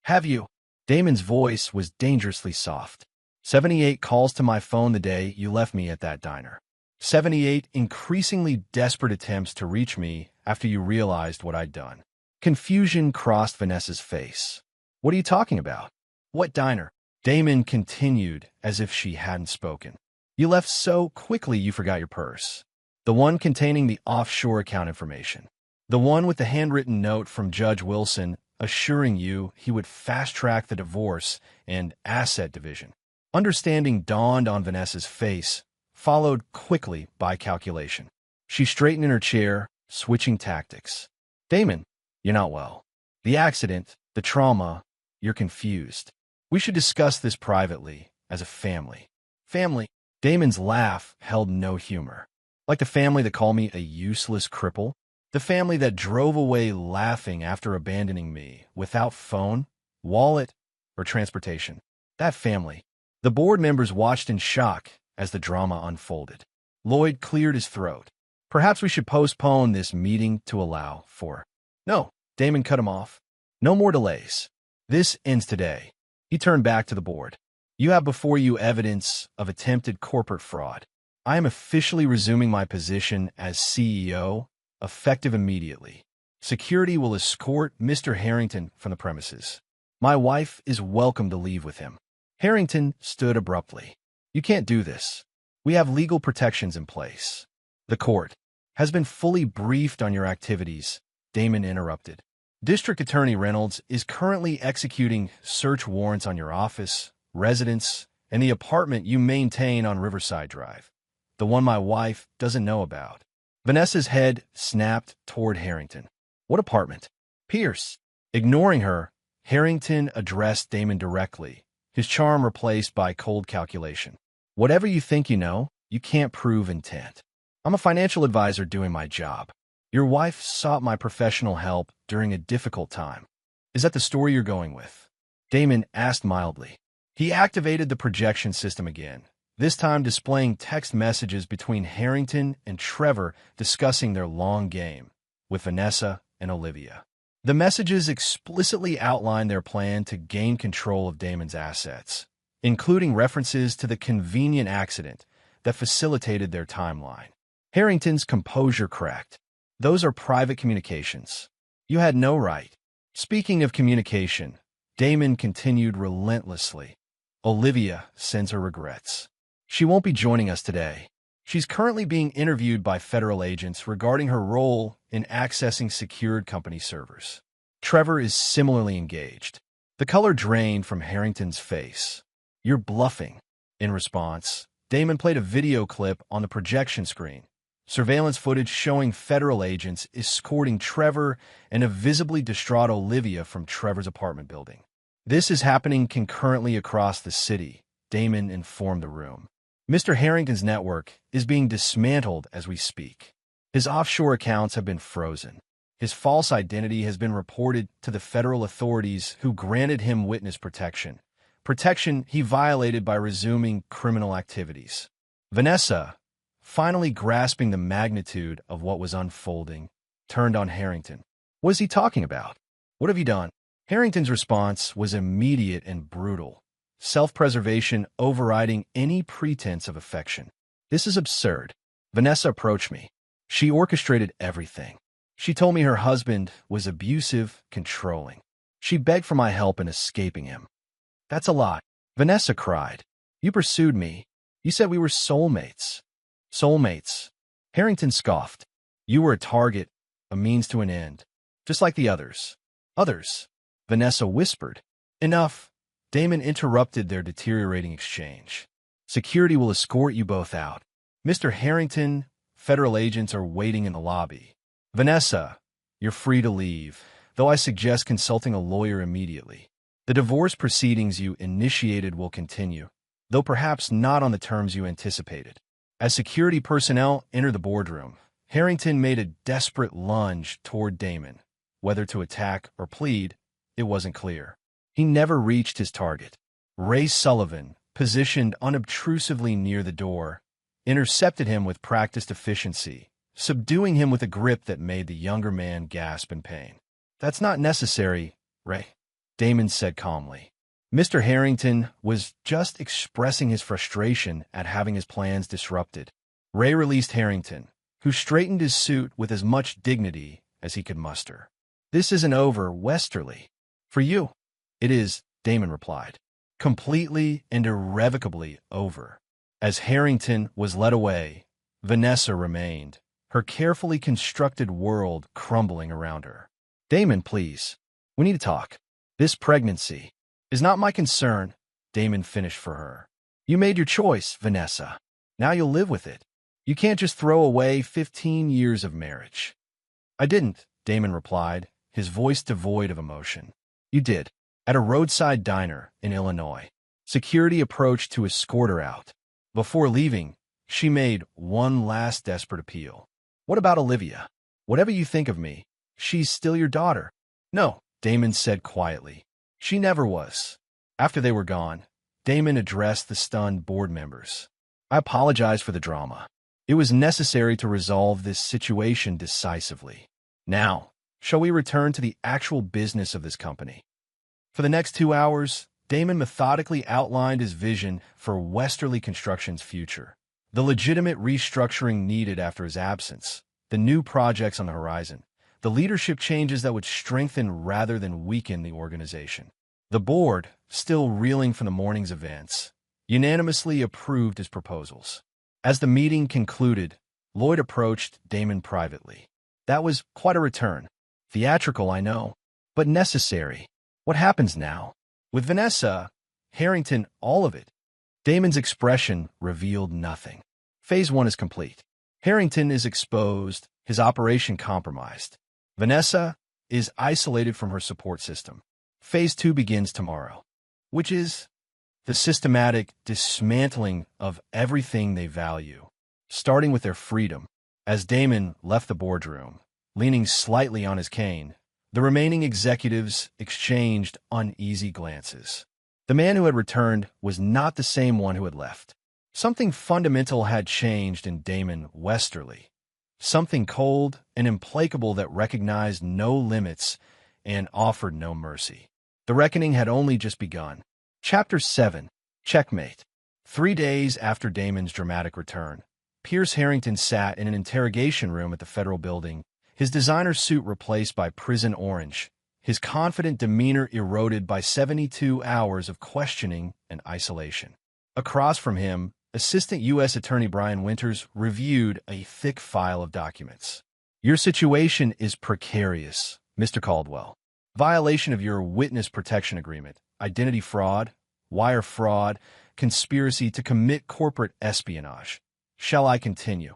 Speaker 1: Have you? Damon's voice was dangerously soft. 78 calls to my phone the day you left me at that diner. 78 increasingly desperate attempts to reach me after you realized what I'd done. Confusion crossed Vanessa's face. What are you talking about? What diner? Damon continued as if she hadn't spoken. You left so quickly you forgot your purse. The one containing the offshore account information. The one with the handwritten note from Judge Wilson assuring you he would fast-track the divorce and asset division. Understanding dawned on Vanessa's face, followed quickly by calculation. She straightened in her chair, switching tactics. Damon, you're not well. The accident, the trauma, you're confused. We should discuss this privately, as a family. Family? Damon's laugh held no humor. Like the family that called me a useless cripple? The family that drove away laughing after abandoning me without phone, wallet, or transportation. That family. The board members watched in shock as the drama unfolded. Lloyd cleared his throat. Perhaps we should postpone this meeting to allow for... No, Damon cut him off. No more delays. This ends today. He turned back to the board. You have before you evidence of attempted corporate fraud. I am officially resuming my position as CEO, effective immediately. Security will escort Mr. Harrington from the premises. My wife is welcome to leave with him. Harrington stood abruptly. You can't do this. We have legal protections in place. The court has been fully briefed on your activities, Damon interrupted. District Attorney Reynolds is currently executing search warrants on your office, residence, and the apartment you maintain on Riverside Drive, the one my wife doesn't know about. Vanessa's head snapped toward Harrington. What apartment? Pierce. Ignoring her, Harrington addressed Damon directly, his charm replaced by cold calculation. Whatever you think you know, you can't prove intent. I'm a financial advisor doing my job. Your wife sought my professional help during a difficult time. Is that the story you're going with? Damon asked mildly. He activated the projection system again, this time displaying text messages between Harrington and Trevor discussing their long game with Vanessa and Olivia. The messages explicitly outlined their plan to gain control of Damon's assets, including references to the convenient accident that facilitated their timeline. Harrington's composure cracked. Those are private communications. You had no right. Speaking of communication, Damon continued relentlessly. Olivia sends her regrets. She won't be joining us today. She's currently being interviewed by federal agents regarding her role in accessing secured company servers. Trevor is similarly engaged. The color drained from Harrington's face. You're bluffing. In response, Damon played a video clip on the projection screen. Surveillance footage showing federal agents escorting Trevor and a visibly distraught Olivia from Trevor's apartment building. This is happening concurrently across the city, Damon informed the room. Mr. Harrington's network is being dismantled as we speak. His offshore accounts have been frozen. His false identity has been reported to the federal authorities who granted him witness protection. Protection he violated by resuming criminal activities. Vanessa, finally grasping the magnitude of what was unfolding, turned on Harrington. What is he talking about? What have you done? Harrington's response was immediate and brutal, self-preservation overriding any pretense of affection. This is absurd. Vanessa approached me. She orchestrated everything. She told me her husband was abusive, controlling. She begged for my help in escaping him. That's a lie. Vanessa cried. You pursued me. You said we were soulmates. Soulmates. Harrington scoffed. You were a target, a means to an end, just like the others. Others. Vanessa whispered. Enough. Damon interrupted their deteriorating exchange. Security will escort you both out. Mr. Harrington, federal agents are waiting in the lobby. Vanessa, you're free to leave, though I suggest consulting a lawyer immediately. The divorce proceedings you initiated will continue, though perhaps not on the terms you anticipated. As security personnel entered the boardroom, Harrington made a desperate lunge toward Damon. Whether to attack or plead, it wasn't clear. He never reached his target. Ray Sullivan, positioned unobtrusively near the door, intercepted him with practiced efficiency, subduing him with a grip that made the younger man gasp in pain. "That's not necessary, Ray," Damon said calmly. Mr. Harrington was just expressing his frustration at having his plans disrupted. Ray released Harrington, who straightened his suit with as much dignity as he could muster. "This isn't over, Westerly." "For you, it is," Damon replied. "Completely and irrevocably over." As Harrington was led away, Vanessa remained, her carefully constructed world crumbling around her. "Damon, please. We need to talk. This pregnancy is not my concern," Damon finished for her. "You made your choice, Vanessa. Now you'll live with it. You can't just throw away 15 years of marriage." "I didn't," Damon replied, his voice devoid of emotion. "You did." At a roadside diner in Illinois, security approached to escort her out. Before leaving, she made one last desperate appeal. "What about Olivia? Whatever you think of me, she's still your daughter." "No," Damon said quietly. "She never was." After they were gone, Damon addressed the stunned board members. "I apologize for the drama. It was necessary to resolve this situation decisively. Now, shall we return to the actual business of this company?" For the next 2 hours, Damon methodically outlined his vision for Westerly Construction's future, the legitimate restructuring needed after his absence, the new projects on the horizon, the leadership changes that would strengthen rather than weaken the organization. The board, still reeling from the morning's events, unanimously approved his proposals. As the meeting concluded, Lloyd approached Damon privately. "That was quite a return. Theatrical, I know, but necessary. What happens now?" "With Vanessa, Harrington, all of it." Damon's expression revealed nothing. Phase 1 is complete. Harrington is exposed, his operation compromised. Vanessa is isolated from her support system. Phase 2 begins tomorrow, which is the systematic dismantling of everything they value, starting with their freedom. As Damon left the boardroom, leaning slightly on his cane, the remaining executives exchanged uneasy glances. The man who had returned was not the same one who had left. Something fundamental had changed in Damon Westerly. Something cold and implacable that recognized no limits and offered no mercy. The reckoning had only just begun. Chapter 7. Checkmate. 3 days after Damon's dramatic return, Pierce Harrington sat in an interrogation room at the federal building, his designer suit replaced by prison orange, his confident demeanor eroded by 72 hours of questioning and isolation. Across from him, Assistant U.S. Attorney Brian Winters reviewed a thick file of documents. "Your situation is precarious, Mr. Caldwell. Violation of your witness protection agreement, identity fraud, wire fraud, conspiracy to commit corporate espionage. Shall I continue?"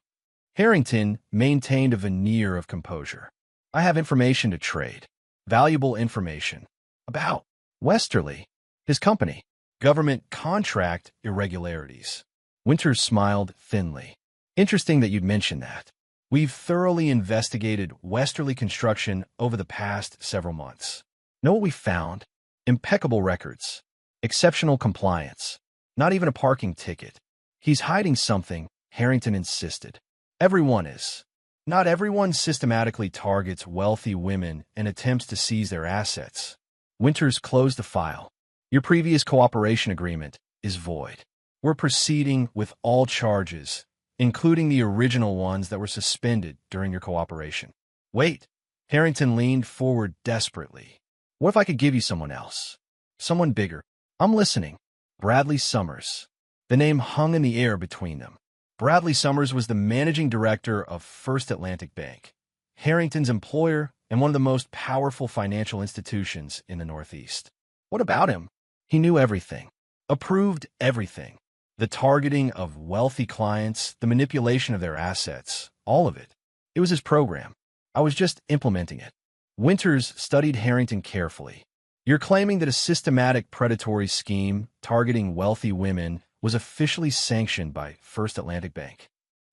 Speaker 1: Harrington maintained a veneer of composure. "I have information to trade. Valuable information. About Westerly, his company, government contract irregularities." Winters smiled thinly. "Interesting that you'd mention that. We've thoroughly investigated Westerly Construction over the past several months. Know what we found? Impeccable records. Exceptional compliance. Not even a parking ticket." "He's hiding something," Harrington insisted. "Everyone is. Not everyone systematically targets wealthy women and attempts to seize their assets." Winters closed the file. "Your previous cooperation agreement is void. We're proceeding with all charges, including the original ones that were suspended during your cooperation." "Wait." Harrington leaned forward desperately. "What if I could give you someone else? Someone bigger?" "I'm listening." "Bradley Summers." The name hung in the air between them. Bradley Summers was the managing director of First Atlantic Bank, Harrington's employer and one of the most powerful financial institutions in the Northeast. What about him? He knew everything, approved everything. The targeting of wealthy clients, the manipulation of their assets, all of it. It was his program. I was just implementing it. Winters studied Harrington carefully. You're claiming that a systematic predatory scheme targeting wealthy women was officially sanctioned by First Atlantic Bank.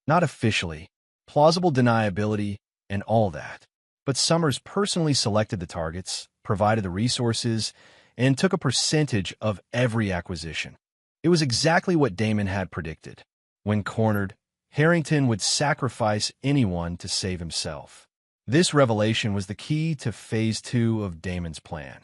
Speaker 1: Not officially. Plausible deniability and all that. But Summers personally selected the targets, provided the resources, and took a percentage of every acquisition. It was exactly what Damon had predicted. When cornered, Harrington would sacrifice anyone to save himself. This revelation was the key to Phase 2 of Damon's plan,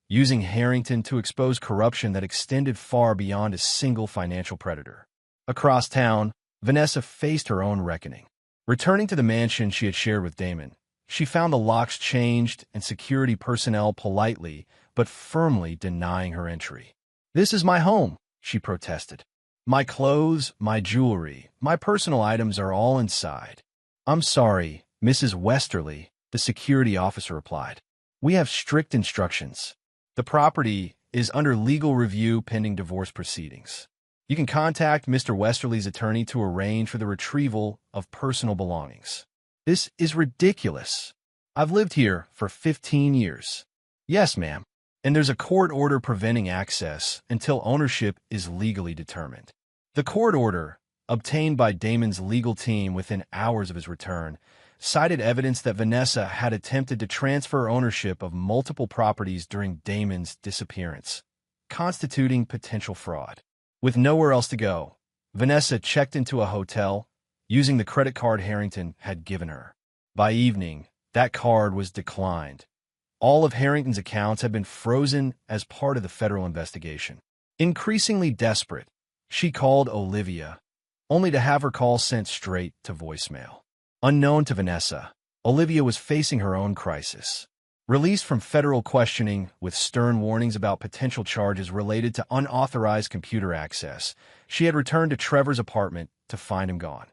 Speaker 1: using Harrington to expose corruption that extended far beyond a single financial predator. Across town, Vanessa faced her own reckoning. Returning to the mansion she had shared with Damon, she found the locks changed and security personnel politely but firmly denying her entry. "This is my home," she protested. "My clothes, my jewelry, my personal items are all inside." "I'm sorry, Mrs. Westerly," the security officer replied. "We have strict instructions. The property is under legal review pending divorce proceedings. You can contact Mr. Westerly's attorney to arrange for the retrieval of personal belongings." "This is ridiculous. I've lived here for 15 years. "Yes, ma'am. And there's a court order preventing access until ownership is legally determined." The court order, obtained by Damon's legal team within hours of his return, cited evidence that Vanessa had attempted to transfer ownership of multiple properties during Damon's disappearance, constituting potential fraud. With nowhere else to go, Vanessa checked into a hotel using the credit card Harrington had given her. By evening, that card was declined. All of Harrington's accounts had been frozen as part of the federal investigation. Increasingly desperate, she called Olivia, only to have her call sent straight to voicemail. Unknown to Vanessa, Olivia was facing her own crisis. Released from federal questioning with stern warnings about potential charges related to unauthorized computer access, she had returned to Trevor's apartment to find him gone,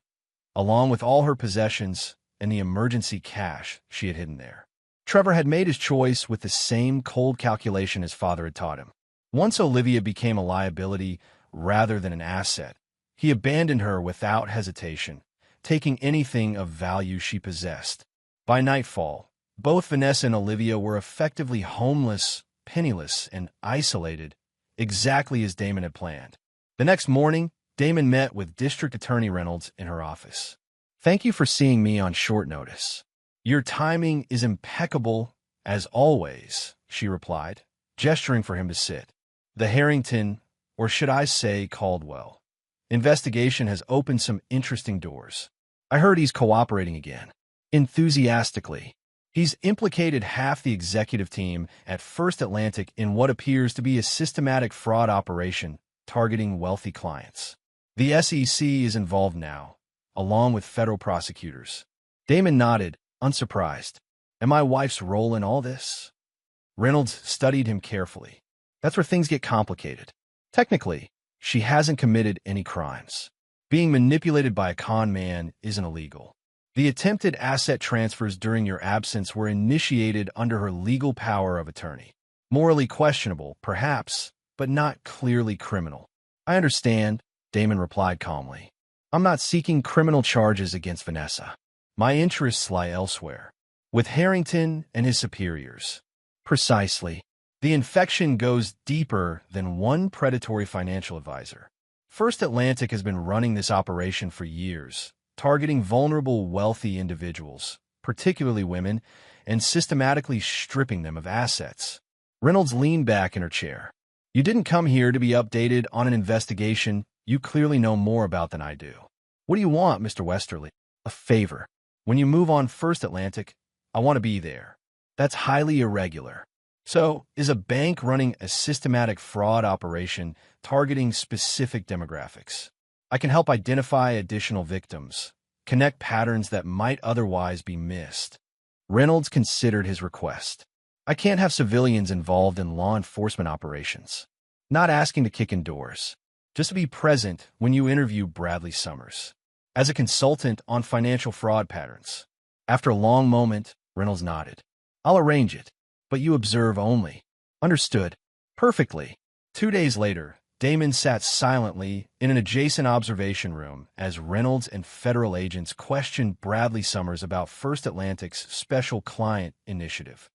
Speaker 1: along with all her possessions and the emergency cash she had hidden there. Trevor had made his choice with the same cold calculation his father had taught him. Once Olivia became a liability rather than an asset, he abandoned her without hesitation, taking anything of value she possessed. By nightfall, both Vanessa and Olivia were effectively homeless, penniless, and isolated, exactly as Damon had planned. The next morning, Damon met with District Attorney Reynolds in her office. "Thank you for seeing me on short notice. Your timing is impeccable, as always," she replied, gesturing for him to sit. "The Harrington, or should I say Caldwell, investigation has opened some interesting doors. I heard he's cooperating again." Enthusiastically. "He's implicated half the executive team at First Atlantic in what appears to be a systematic fraud operation targeting wealthy clients. The SEC is involved now, along with federal prosecutors." Damon nodded, unsurprised. "And my wife's role in all this?" Reynolds studied him carefully. "That's where things get complicated. Technically, she hasn't committed any crimes. Being manipulated by a con man isn't illegal. The attempted asset transfers during your absence were initiated under her legal power of attorney. Morally questionable, perhaps, but not clearly criminal." "I understand," Damon replied calmly. "I'm not seeking criminal charges against Vanessa. My interests lie elsewhere, with Harrington and his superiors." "Precisely. The infection goes deeper than one predatory financial advisor. First Atlantic has been running this operation for years, targeting vulnerable, wealthy individuals, particularly women, and systematically stripping them of assets." Reynolds leaned back in her chair. "You didn't come here to be updated on an investigation you clearly know more about than I do. What do you want, Mr. Westerly?" "A favor. When you move on First Atlantic, I want to be there." "That's highly irregular." "So, is a bank running a systematic fraud operation targeting specific demographics? I can help identify additional victims, connect patterns that might otherwise be missed." Reynolds considered his request. "I can't have civilians involved in law enforcement operations. Not asking to kick in doors, just to be present when you interview Bradley Summers as a consultant on financial fraud patterns." After a long moment, Reynolds nodded. "I'll arrange it, but you observe only." "Understood." "Perfectly." 2 days later, Damon sat silently in an adjacent observation room as Reynolds and federal agents questioned Bradley Summers about First Atlantic's special client initiative.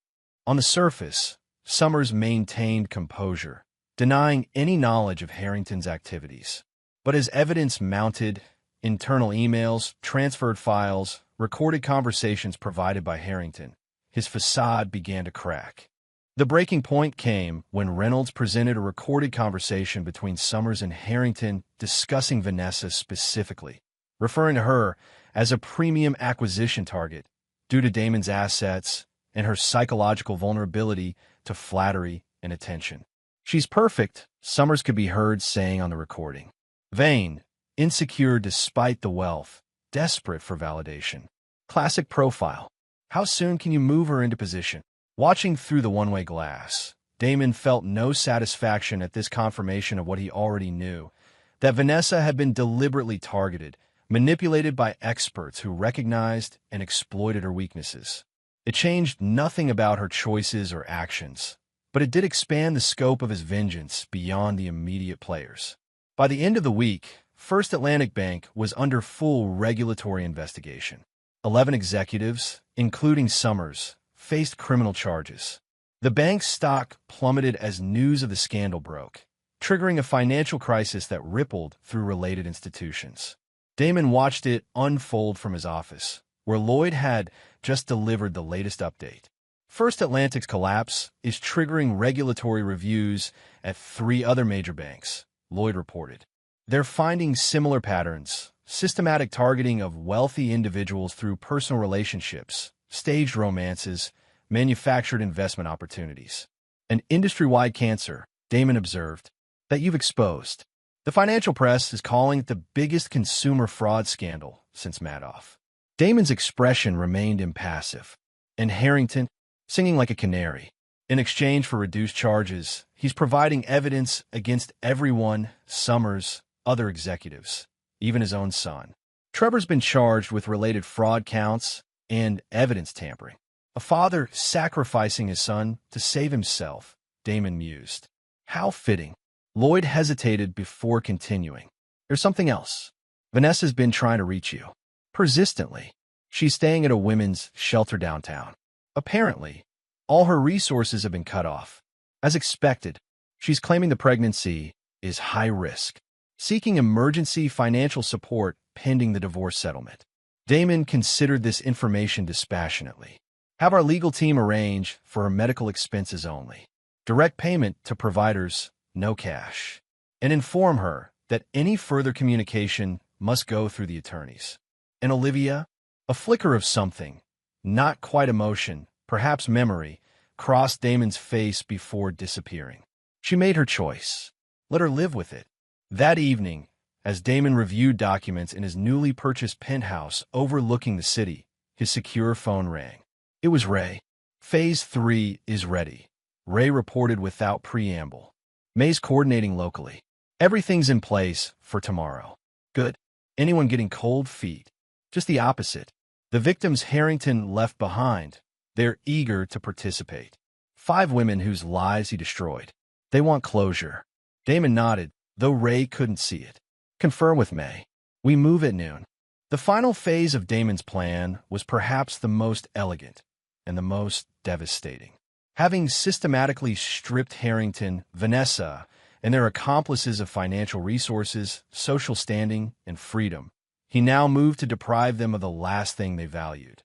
Speaker 1: On the surface, Summers maintained composure, denying any knowledge of Harrington's activities. But as evidence mounted, internal emails, transferred files, recorded conversations provided by Harrington, his facade began to crack. The breaking point came when Reynolds presented a recorded conversation between Summers and Harrington discussing Vanessa specifically, referring to her as a premium acquisition target due to Damon's assets and her psychological vulnerability to flattery and attention. "She's perfect," Summers could be heard saying on the recording. Vain, insecure despite the wealth, desperate for validation. Classic profile. How soon can you move her into position? Watching through the one-way glass, Damon felt no satisfaction at this confirmation of what he already knew, that Vanessa had been deliberately targeted, manipulated by experts who recognized and exploited her weaknesses. It changed nothing about her choices or actions, but it did expand the scope of his vengeance beyond the immediate players. By the end of the week, First Atlantic Bank was under full regulatory investigation. 11 executives, including Summers, faced criminal charges. The bank's stock plummeted as news of the scandal broke, triggering a financial crisis that rippled through related institutions. Damon watched it unfold from his office, where Lloyd had just delivered the latest update. First Atlantic's collapse is triggering regulatory reviews at 3 other major banks, Lloyd reported. They're finding similar patterns: systematic targeting of wealthy individuals through personal relationships, staged romances, manufactured investment opportunities. "An industry-wide cancer," Damon observed, "that you've exposed." The financial press is calling it the biggest consumer fraud scandal since Madoff. Damon's expression remained impassive, and Harrington, singing like a canary. In exchange for reduced charges, he's providing evidence against everyone: Summers, other executives, even his own son. Trevor's been charged with related fraud counts and evidence tampering. A father sacrificing his son to save himself, Damon mused. How fitting. Lloyd hesitated before continuing. "There's something else. Vanessa's been trying to reach you. Persistently. She's staying at a women's shelter downtown. Apparently, all her resources have been cut off. As expected, she's claiming the pregnancy is high risk, seeking emergency financial support pending the divorce settlement." Damon considered this information dispassionately. "Have our legal team arrange for her medical expenses only. Direct payment to providers, no cash. And inform her that any further communication must go through the attorneys." And Olivia, a flicker of something, not quite emotion, perhaps memory, crossed Damon's face before disappearing. She made her choice. Let her live with it. That evening, as Damon reviewed documents in his newly purchased penthouse overlooking the city, his secure phone rang. It was Ray. "Phase 3 is ready," Ray reported without preamble. "May's coordinating locally. Everything's in place for tomorrow." "Good. Anyone getting cold feet?" "Just the opposite. The victims Harrington left behind. They're eager to participate. 5 women whose lives he destroyed. They want closure." Damon nodded, though Ray couldn't see it. "Confirm with May. We move at noon." The final phase of Damon's plan was perhaps the most elegant and the most devastating. Having systematically stripped Harrington, Vanessa, and their accomplices of financial resources, social standing, and freedom, he now moved to deprive them of the last thing they valued: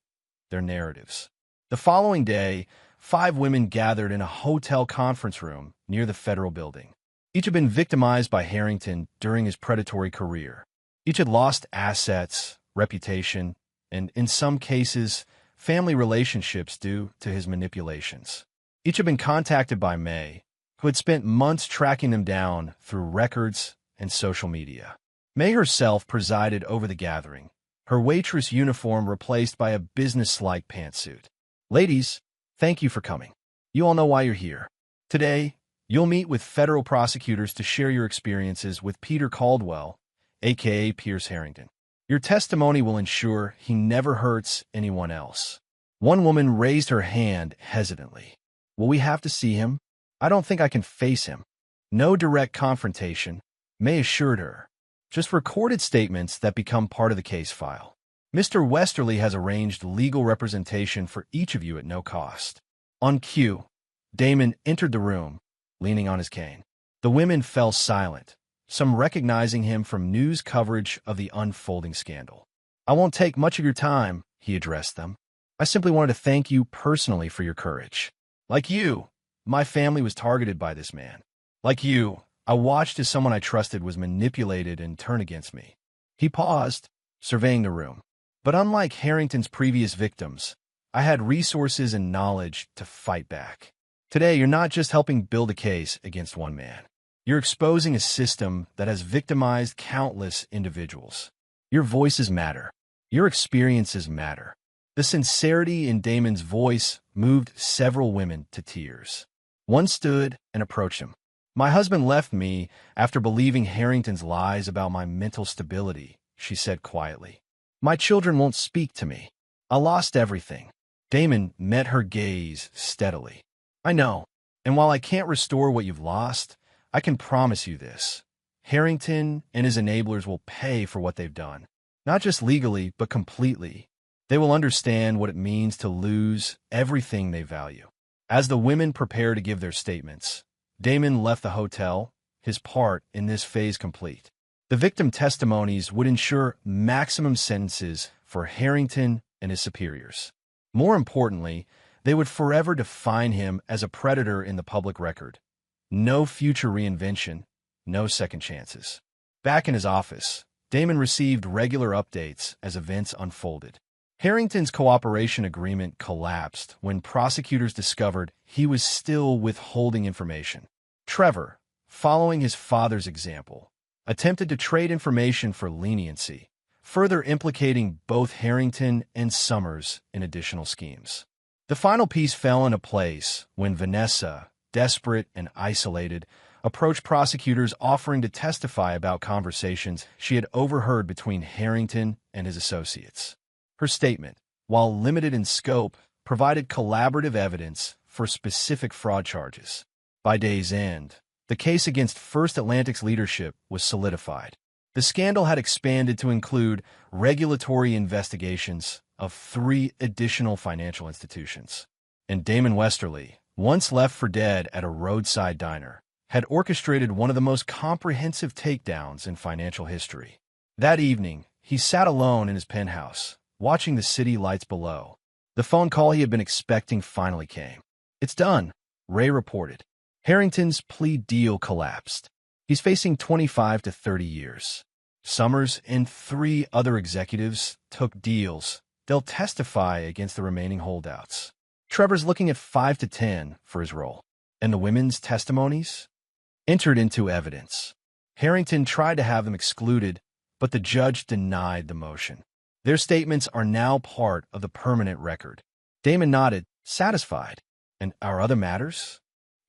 Speaker 1: their narratives. The following day, 5 women gathered in a hotel conference room near the federal building. Each had been victimized by Harrington during his predatory career. Each had lost assets, reputation, and, in some cases, family relationships due to his manipulations. Each had been contacted by May, who had spent months tracking them down through records and social media. May herself presided over the gathering, her waitress uniform replaced by a business-like pantsuit. "Ladies, thank you for coming. You all know why you're here. Today, you'll meet with federal prosecutors to share your experiences with Peter Caldwell, a.k.a. Pierce Harrington. Your testimony will ensure he never hurts anyone else." One woman raised her hand hesitantly. "Will we have to see him? I don't think I can face him." "No direct confrontation," May assured her. "Just recorded statements that become part of the case file. Mr. Westerly has arranged legal representation for each of you at no cost." On cue, Damon entered the room, leaning on his cane. The women fell silent, some recognizing him from news coverage of the unfolding scandal. "I won't take much of your time," he addressed them. "I simply wanted to thank you personally for your courage. Like you, my family was targeted by this man. Like you, I watched as someone I trusted was manipulated and turned against me." He paused, surveying the room. "But unlike Harrington's previous victims, I had resources and knowledge to fight back. Today, you're not just helping build a case against one man. You're exposing a system that has victimized countless individuals. Your voices matter. Your experiences matter." The sincerity in Damon's voice moved several women to tears. One stood and approached him. "My husband left me after believing Harrington's lies about my mental stability," she said quietly. "My children won't speak to me. I lost everything." Damon met her gaze steadily. "I know, and while I can't restore what you've lost, I can promise you this. Harrington and his enablers will pay for what they've done. Not just legally, but completely. They will understand what it means to lose everything they value." As the women prepare to give their statements, Damon left the hotel, his part in this phase complete. The victim testimonies would ensure maximum sentences for Harrington and his superiors. More importantly, they would forever define him as a predator in the public record. No future reinvention, no second chances. Back in his office, Damon received regular updates as events unfolded. Harrington's cooperation agreement collapsed when prosecutors discovered he was still withholding information. Trevor, following his father's example, attempted to trade information for leniency, further implicating both Harrington and Summers in additional schemes. The final piece fell into place when Vanessa, desperate and isolated, approached prosecutors offering to testify about conversations she had overheard between Harrington and his associates. Her statement, while limited in scope, provided collaborative evidence for specific fraud charges. By day's end, the case against First Atlantic's leadership was solidified. The scandal had expanded to include regulatory investigations of 3 additional financial institutions. And Damon Westerly, once left for dead at a roadside diner, had orchestrated one of the most comprehensive takedowns in financial history. That evening, he sat alone in his penthouse, watching the city lights below. The phone call he had been expecting finally came. "It's done," Ray reported. Harrington's plea deal collapsed. He's facing 25 to 30 years. Summers and 3 other executives took deals. They'll testify against the remaining holdouts. Trevor's looking at 5 to 10 for his role. And the women's testimonies? Entered into evidence. Harrington tried to have them excluded, but the judge denied the motion. Their statements are now part of the permanent record. Damon nodded, satisfied. "And our other matters?"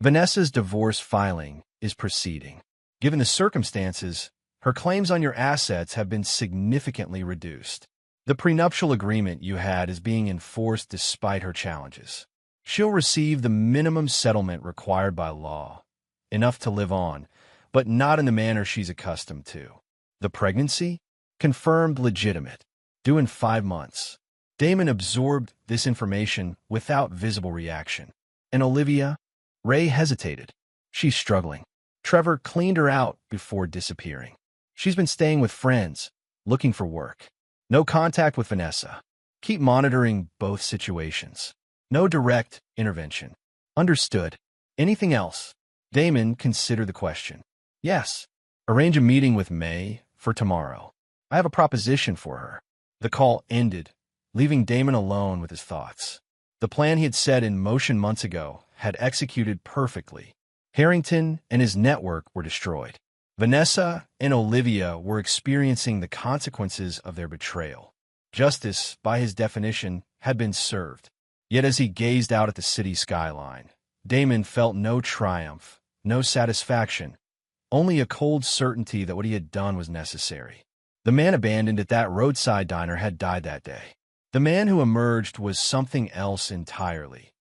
Speaker 1: "Vanessa's divorce filing is proceeding. Given the circumstances, her claims on your assets have been significantly reduced. The prenuptial agreement you had is being enforced despite her challenges. She'll receive the minimum settlement required by law, enough to live on, but not in the manner she's accustomed to. The pregnancy? Confirmed legitimate. Due in 5 months. Damon absorbed this information without visible reaction. "And Olivia?" Ray hesitated. "She's struggling. Trevor cleaned her out before disappearing. She's been staying with friends, looking for work. No contact with Vanessa. Keep monitoring both situations. No direct intervention." "Understood. Anything else?" Damon considered the question. "Yes. Arrange a meeting with May for tomorrow. I have a proposition for her." The call ended, leaving Damon alone with his thoughts. The plan he had set in motion months ago had executed perfectly. Harrington and his network were destroyed. Vanessa and Olivia were experiencing the consequences of their betrayal. Justice, by his definition, had been served. Yet as he gazed out at the city skyline, Damon felt no triumph, no satisfaction, only a cold certainty that what he had done was necessary. The man abandoned at that roadside diner had died that day. The man who emerged was something else entirely.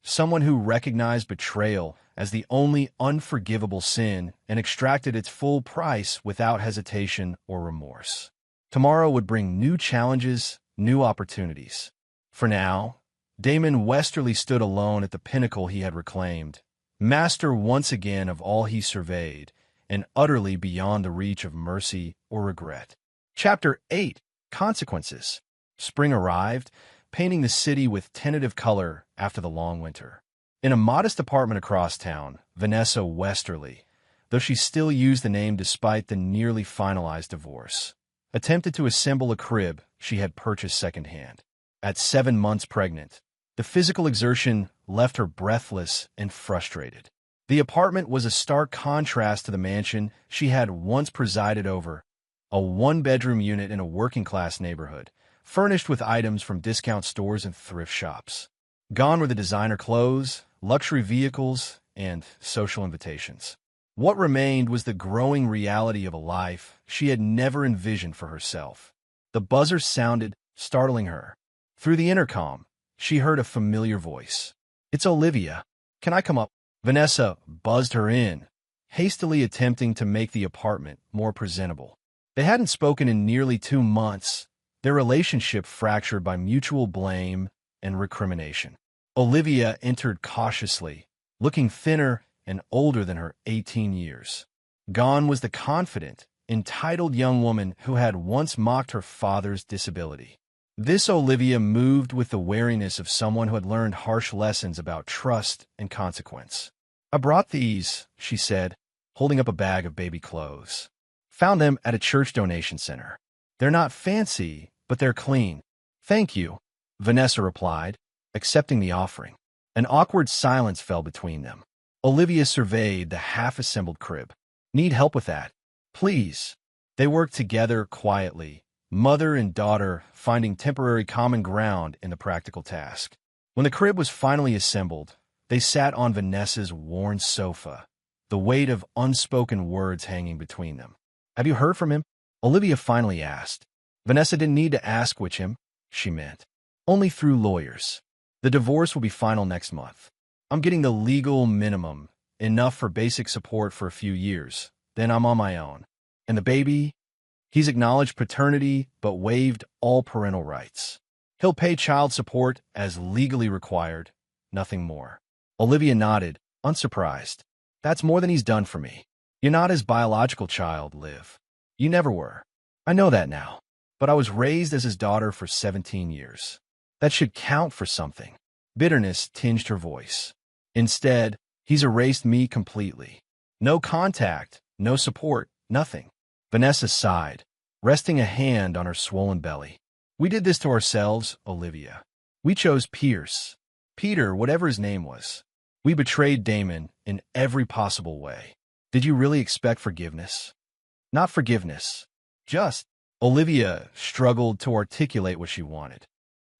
Speaker 1: Someone who recognized betrayal as the only unforgivable sin and extracted its full price without hesitation or remorse. Tomorrow would bring new challenges, new opportunities. For now, Damon Westerly stood alone at the pinnacle he had reclaimed, master once again of all he surveyed, and utterly beyond the reach of mercy or regret. Chapter 8. Consequences. Spring arrived, painting the city with tentative color after the long winter. In a modest apartment across town, Vanessa Westerly, though she still used the name despite the nearly finalized divorce, attempted to assemble a crib she had purchased secondhand. At 7 months pregnant, the physical exertion left her breathless and frustrated. The apartment was a stark contrast to the mansion she had once presided over, a one-bedroom unit in a working-class neighborhood, furnished with items from discount stores and thrift shops. Gone were the designer clothes, luxury vehicles, and social invitations. What remained was the growing reality of a life she had never envisioned for herself. The buzzer sounded, startling her. Through the intercom, she heard a familiar voice. "It's Olivia. Can I come up?" Vanessa buzzed her in, hastily attempting to make the apartment more presentable. They hadn't spoken in nearly 2 months, their relationship fractured by mutual blame and recrimination. Olivia entered cautiously, looking thinner and older than her 18 years. Gone was the confident, entitled young woman who had once mocked her father's disability. This Olivia moved with the wariness of someone who had learned harsh lessons about trust and consequence. "I brought these," she said, holding up a bag of baby clothes. "Found them at a church donation center. They're not fancy, but they're clean." "Thank you," Vanessa replied, accepting the offering. An awkward silence fell between them. Olivia surveyed the half-assembled crib. "Need help with that?" "Please." They worked together quietly, mother and daughter finding temporary common ground in the practical task. When the crib was finally assembled, they sat on Vanessa's worn sofa, the weight of unspoken words hanging between them. "Have you heard from him?" Olivia finally asked. Vanessa didn't need to ask which him, she meant. "Only through lawyers. The divorce will be final next month. I'm getting the legal minimum, enough for basic support for a few years. Then I'm on my own. And the baby? He's acknowledged paternity, but waived all parental rights. He'll pay child support as legally required, nothing more." Olivia nodded, unsurprised. "That's more than he's done for me. You're not his biological child, Liv. You never were. I know that now. But I was raised as his daughter for 17 years. That should count for something." Bitterness tinged her voice. "Instead, he's erased me completely. No contact, no support, nothing." Vanessa sighed, resting a hand on her swollen belly. "We did this to ourselves, Olivia. We chose Pierce. Peter, whatever his name was. We betrayed Damon in every possible way. Did you really expect forgiveness?" "Not forgiveness. Just—" Olivia struggled to articulate what she wanted.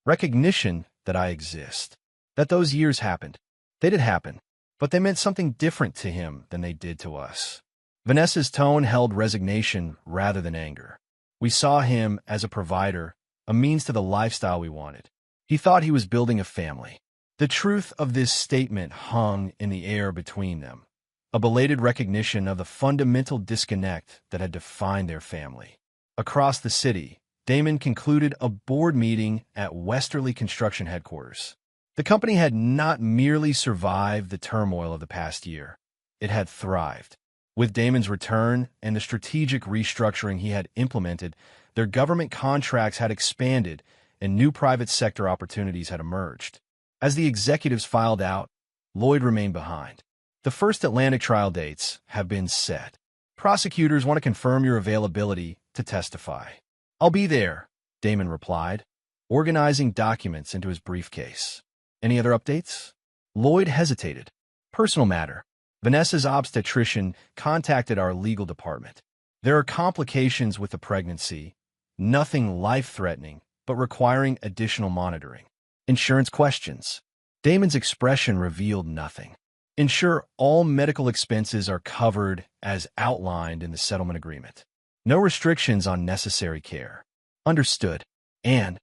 Speaker 1: "Recognition that I exist. That those years happened. They did happen, but they meant something different to him than they did to us." Vanessa's tone held resignation rather than anger. "We saw him as a provider, a means to the lifestyle we wanted. He thought he was building a family." The truth of this statement hung in the air between them, a belated recognition of the fundamental disconnect that had defined their family. Across the city, Damon concluded a board meeting at Westerly Construction Headquarters. The company had not merely survived the turmoil of the past year, it had thrived. With Damon's return and the strategic restructuring he had implemented, their government contracts had expanded and new private sector opportunities had emerged. As the executives filed out, Lloyd remained behind. "The first Atlantic trial dates have been set. Prosecutors want to confirm your availability to testify." "I'll be there," Damon replied, organizing documents into his briefcase. "Any other updates?" Lloyd hesitated. "Personal matter. Vanessa's obstetrician contacted our legal department. There are complications with the pregnancy, nothing life-threatening, but requiring additional monitoring. Insurance questions." Damon's expression revealed nothing. "Ensure all medical expenses are covered as outlined in the settlement agreement. No restrictions on necessary care." "Understood." "And,"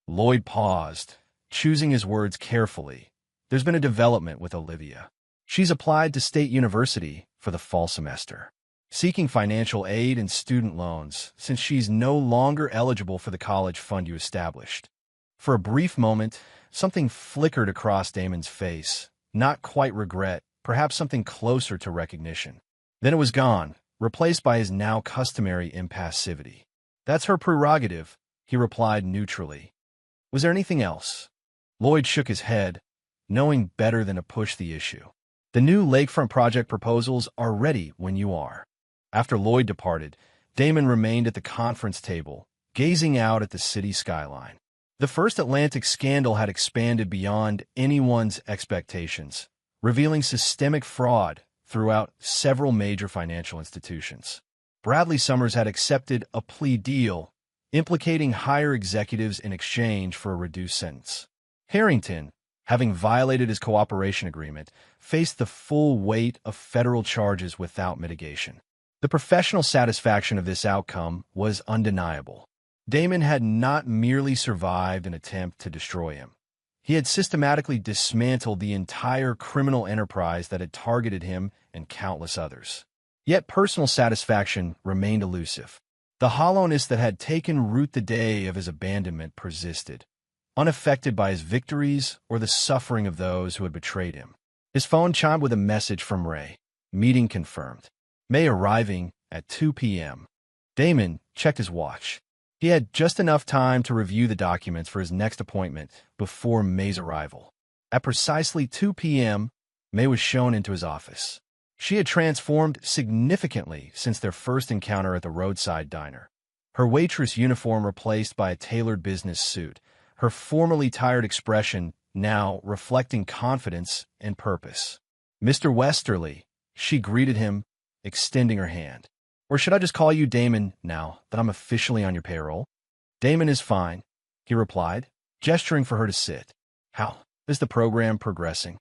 Speaker 1: Lloyd paused, choosing his words carefully, "there's been a development with Olivia. She's applied to State University for the fall semester, seeking financial aid and student loans since she's no longer eligible for the college fund you established." For a brief moment, Something flickered across Damon's face. Not quite regret, perhaps something closer to recognition. Then it was gone, replaced by his now customary impassivity. "That's her prerogative," he replied neutrally. "Was there anything else?" Lloyd shook his head, knowing better than to push the issue. "The new lakefront project proposals are ready when you are." After Lloyd departed, Damon remained at the conference table, gazing out at the city skyline. The First Atlantic scandal had expanded beyond anyone's expectations, revealing systemic fraud throughout several major financial institutions. Bradley Summers had accepted a plea deal, implicating higher executives in exchange for a reduced sentence. Harrington, having violated his cooperation agreement, faced the full weight of federal charges without mitigation. The professional satisfaction of this outcome was undeniable. Damon had not merely survived an attempt to destroy him. He had systematically dismantled the entire criminal enterprise that had targeted him and countless others. Yet personal satisfaction remained elusive. The hollowness that had taken root the day of his abandonment persisted, unaffected by his victories or the suffering of those who had betrayed him. His phone chimed with a message from Ray. Meeting confirmed. May arriving at 2 p.m. Damon checked his watch. He had just enough time to review the documents for his next appointment before May's arrival. At precisely 2 p.m., May was shown into his office. She had transformed significantly since their first encounter at the roadside diner. Her waitress uniform replaced by a tailored business suit, her formerly tired expression now reflecting confidence and purpose. "Mr. Westerly," she greeted him, extending her hand. "Or should I just call you Damon now that I'm officially on your payroll?" "Damon is fine," he replied, gesturing for her to sit. "How is the program progressing?"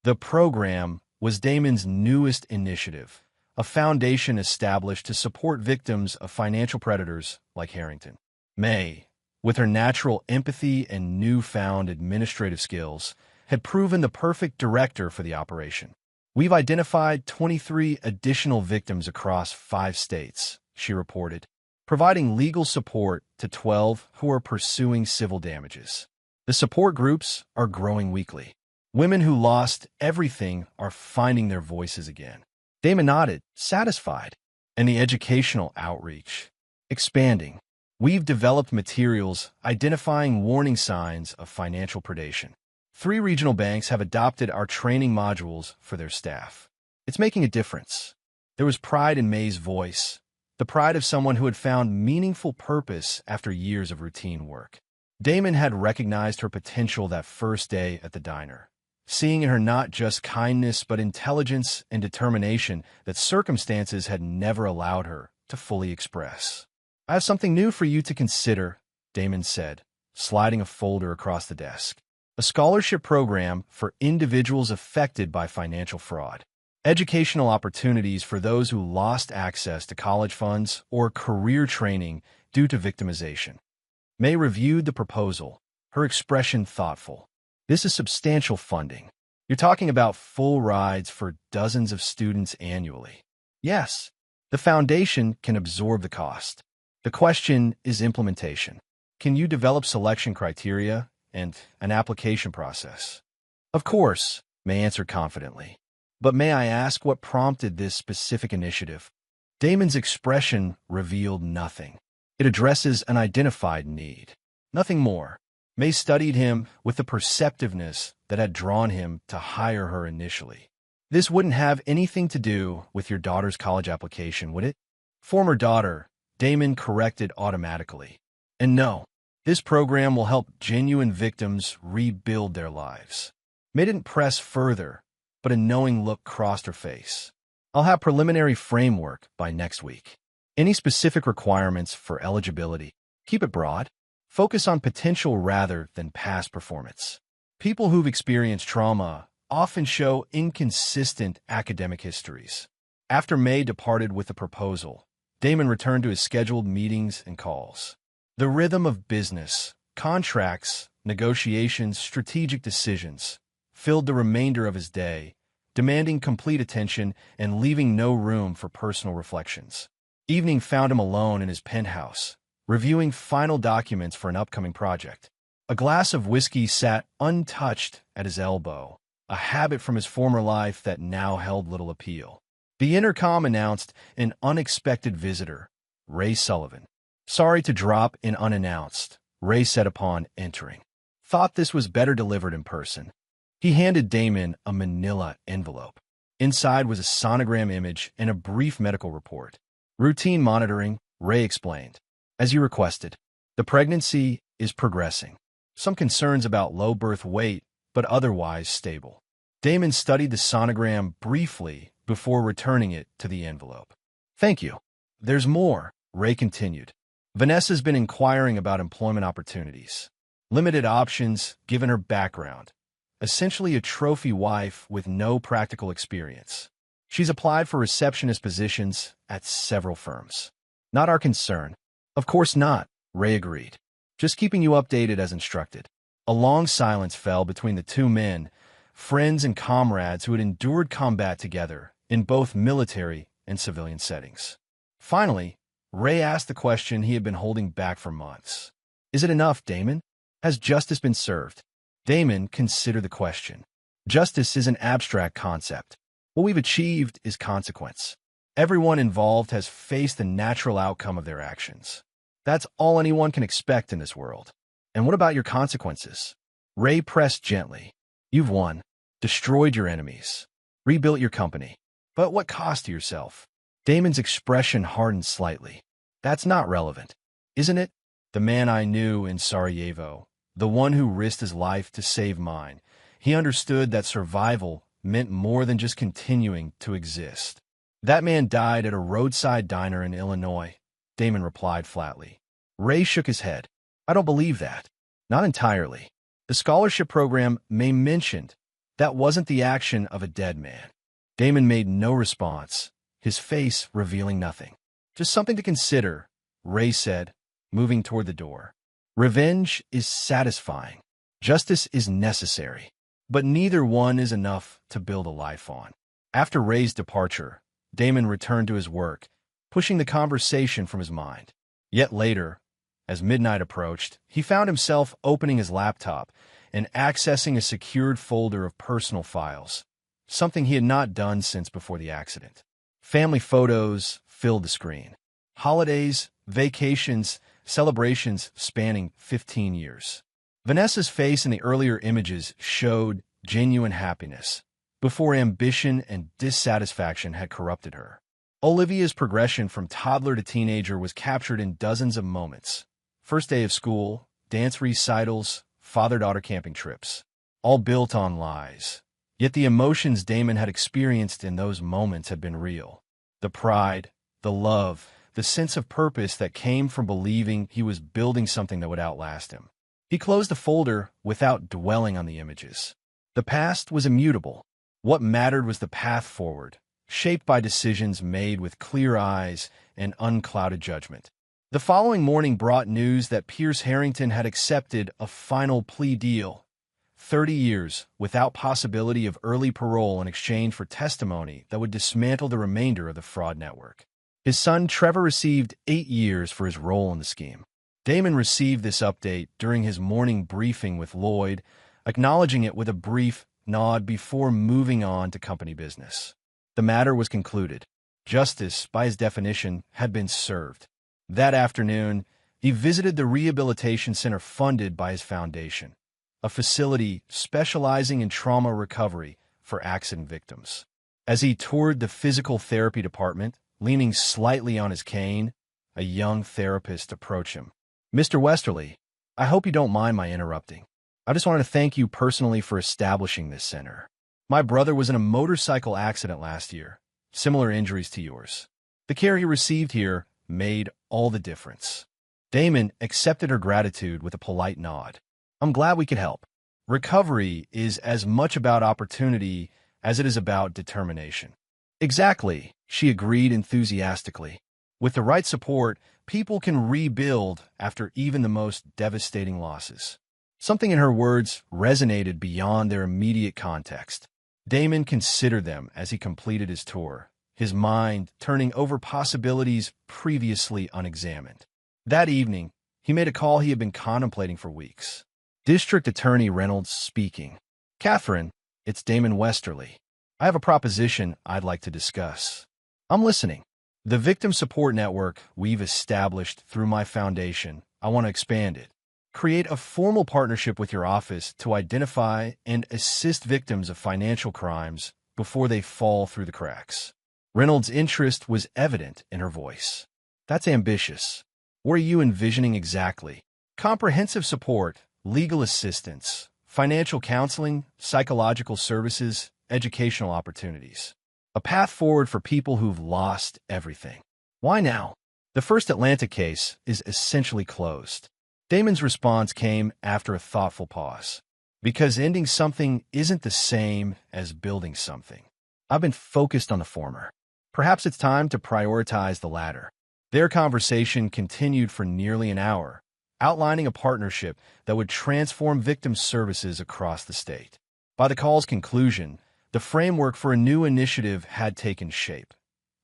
Speaker 1: The program was Damon's newest initiative, a foundation established to support victims of financial predators like Harrington. May, with her natural empathy and newfound administrative skills, had proven the perfect director for the operation. "We've identified 23 additional victims across 5 states," she reported, providing legal support to 12 who are pursuing civil damages. The support groups are growing weekly. Women who lost everything are finding their voices again. Damon nodded, satisfied. "And the educational outreach? Expanding. We've developed materials identifying warning signs of financial predation. 3 regional banks have adopted our training modules for their staff. It's making a difference." There was pride in May's voice, the pride of someone who had found meaningful purpose after years of routine work. Damon had recognized her potential that first day at the diner, seeing in her not just kindness but intelligence and determination that circumstances had never allowed her to fully express. "I have something new for you to consider," Damon said, sliding a folder across the desk. "A scholarship program for individuals affected by financial fraud. Educational opportunities for those who lost access to college funds or career training due to victimization." May reviewed the proposal, her expression thoughtful. "This is substantial funding. You're talking about full rides for dozens of students annually." "Yes, the foundation can absorb the cost. The question is implementation. Can you develop selection criteria and an application process?" "Of course," May answered confidently. "But may I ask what prompted this specific initiative?" Damon's expression revealed nothing. It addresses an identified need. Nothing more. May studied him with the perceptiveness that had drawn him to hire her initially. "This wouldn't have anything to do with your daughter's college application, would it?" "Former daughter," Damon corrected automatically. "And no, this program will help genuine victims rebuild their lives." May didn't press further, but a knowing look crossed her face. "I'll have preliminary framework by next week. Any specific requirements for eligibility? Keep it broad. Focus on potential rather than past performance. People who've experienced trauma often show inconsistent academic histories." After May departed with the proposal, Damon returned to his scheduled meetings and calls. The rhythm of business, contracts, negotiations, strategic decisions filled the remainder of his day, demanding complete attention and leaving no room for personal reflections. Evening found him alone in his penthouse, reviewing final documents for an upcoming project. A glass of whiskey sat untouched at his elbow, a habit from his former life that now held little appeal. The intercom announced an unexpected visitor, Ray Sullivan. "Sorry to drop in unannounced," Ray said upon entering. "Thought this was better delivered in person." He handed Damon a manila envelope. Inside was a sonogram image and a brief medical report. "Routine monitoring," Ray explained. "As you requested. The pregnancy is progressing. Some concerns about low birth weight, but otherwise stable." Damon studied the sonogram briefly before returning it to the envelope. "Thank you. There's more," Ray continued. "Vanessa's been inquiring about employment opportunities. Limited options given her background. Essentially a trophy wife with no practical experience. She's applied for receptionist positions at several firms." "Not our concern." "Of course not," Ray agreed. "Just keeping you updated as instructed." A long silence fell between the two men, friends and comrades who had endured combat together in both military and civilian settings. Finally, Ray asked the question he had been holding back for months. "Is it enough, Damon? Has justice been served?" Damon considered the question. "Justice is an abstract concept. What we've achieved is consequence. Everyone involved has faced the natural outcome of their actions. That's all anyone can expect in this world." "And what about your consequences?" Ray pressed gently. "You've won, destroyed your enemies, rebuilt your company. But what cost to yourself?" Damon's expression hardened slightly. "That's not relevant, isn't it? The man I knew in Sarajevo, the one who risked his life to save mine, he understood that survival meant more than just continuing to exist. That man died at a roadside diner in Illinois," Damon replied flatly. Ray shook his head. "I don't believe that." "Not entirely. The scholarship program May mentioned, that wasn't the action of a dead man." Damon made no response, his face revealing nothing. "Just something to consider," Ray said, moving toward the door. "Revenge is satisfying. Justice is necessary. But neither one is enough to build a life on." After Ray's departure, Damon returned to his work, pushing the conversation from his mind. Yet later, as midnight approached, he found himself opening his laptop and accessing a secured folder of personal files, something he had not done since before the accident. Family photos filled the screen. Holidays, vacations, celebrations spanning 15 years. Vanessa's face in the earlier images showed genuine happiness, before ambition and dissatisfaction had corrupted her. Olivia's progression from toddler to teenager was captured in dozens of moments. First day of school, dance recitals, father-daughter camping trips, all built on lies. Yet the emotions Damon had experienced in those moments had been real. The pride, the love, the sense of purpose that came from believing he was building something that would outlast him. He closed the folder without dwelling on the images. The past was immutable. What mattered was the path forward, shaped by decisions made with clear eyes and unclouded judgment. The following morning brought news that Pierce Harrington had accepted a final plea deal, 30 years without possibility of early parole in exchange for testimony that would dismantle the remainder of the fraud network. His son Trevor received 8 years for his role in the scheme. Damon received this update during his morning briefing with Lloyd, acknowledging it with a brief nod before moving on to company business. The matter was concluded. Justice, by his definition, had been served. That afternoon, he visited the rehabilitation center funded by his foundation, a facility specializing in trauma recovery for accident victims. As he toured the physical therapy department, leaning slightly on his cane, a young therapist approached him. "Mr. Westerly, I hope you don't mind my interrupting. I just wanted to thank you personally for establishing this center. My brother was in a motorcycle accident last year, similar injuries to yours. The care he received here made all the difference." Damon accepted her gratitude with a polite nod. "I'm glad we could help. Recovery is as much about opportunity as it is about determination." "Exactly," she agreed enthusiastically. "With the right support, people can rebuild after even the most devastating losses." Something in her words resonated beyond their immediate context. Damon considered them as he completed his tour, his mind turning over possibilities previously unexamined. That evening, he made a call he had been contemplating for weeks. District Attorney Reynolds speaking. Catherine, it's Damon Westerly. I have a proposition I'd like to discuss. I'm listening. The victim support network we've established through my foundation, I want to expand it. Create a formal partnership with your office to identify and assist victims of financial crimes before they fall through the cracks. Reynolds' interest was evident in her voice. That's ambitious. What are you envisioning exactly? Comprehensive support, legal assistance, financial counseling, psychological services, educational opportunities. A path forward for people who've lost everything. Why now? The First Atlanta case is essentially closed. Damon's response came after a thoughtful pause. Because ending something isn't the same as building something. I've been focused on the former. Perhaps it's time to prioritize the latter. Their conversation continued for nearly an hour, outlining a partnership that would transform victim services across the state. By the call's conclusion, the framework for a new initiative had taken shape,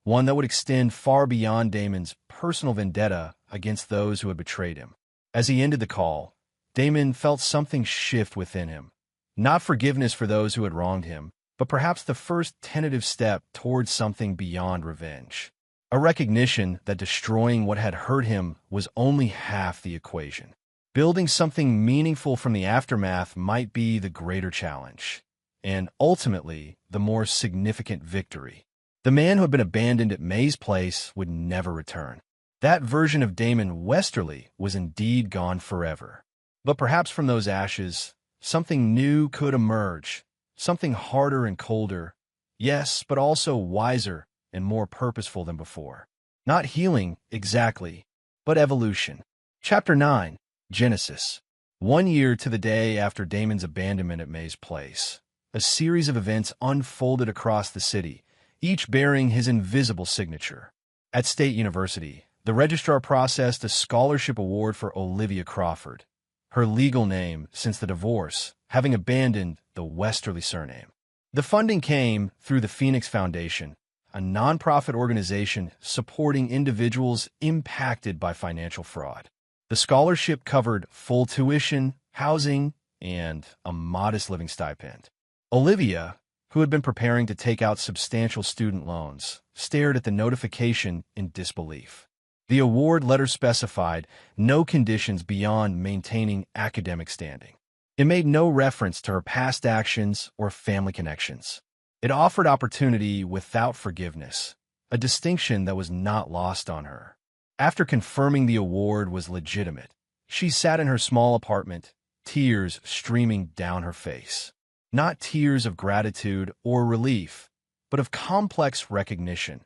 Speaker 1: one that would extend far beyond Damon's personal vendetta against those who had betrayed him. As he ended the call, Damon felt something shift within him. Not forgiveness for those who had wronged him, but perhaps the first tentative step towards something beyond revenge. A recognition that destroying what had hurt him was only half the equation. Building something meaningful from the aftermath might be the greater challenge, and ultimately, the more significant victory. The man who had been abandoned at May's place would never return. That version of Damon Westerly was indeed gone forever. But perhaps from those ashes, something new could emerge, something harder and colder, yes, but also wiser and more purposeful than before. Not healing, exactly, but evolution. Chapter 9, Genesis. 1 year to the day after Damon's abandonment at May's place, a series of events unfolded across the city, each bearing his invisible signature. At State University, the registrar processed a scholarship award for Olivia Crawford, her legal name since the divorce, having abandoned the Westerly surname. The funding came through the Phoenix Foundation, a nonprofit organization supporting individuals impacted by financial fraud. The scholarship covered full tuition, housing, and a modest living stipend. Olivia, who had been preparing to take out substantial student loans, stared at the notification in disbelief. The award letter specified no conditions beyond maintaining academic standing. It made no reference to her past actions or family connections. It offered opportunity without forgiveness, a distinction that was not lost on her. After confirming the award was legitimate, she sat in her small apartment, tears streaming down her face. Not tears of gratitude or relief, but of complex recognition,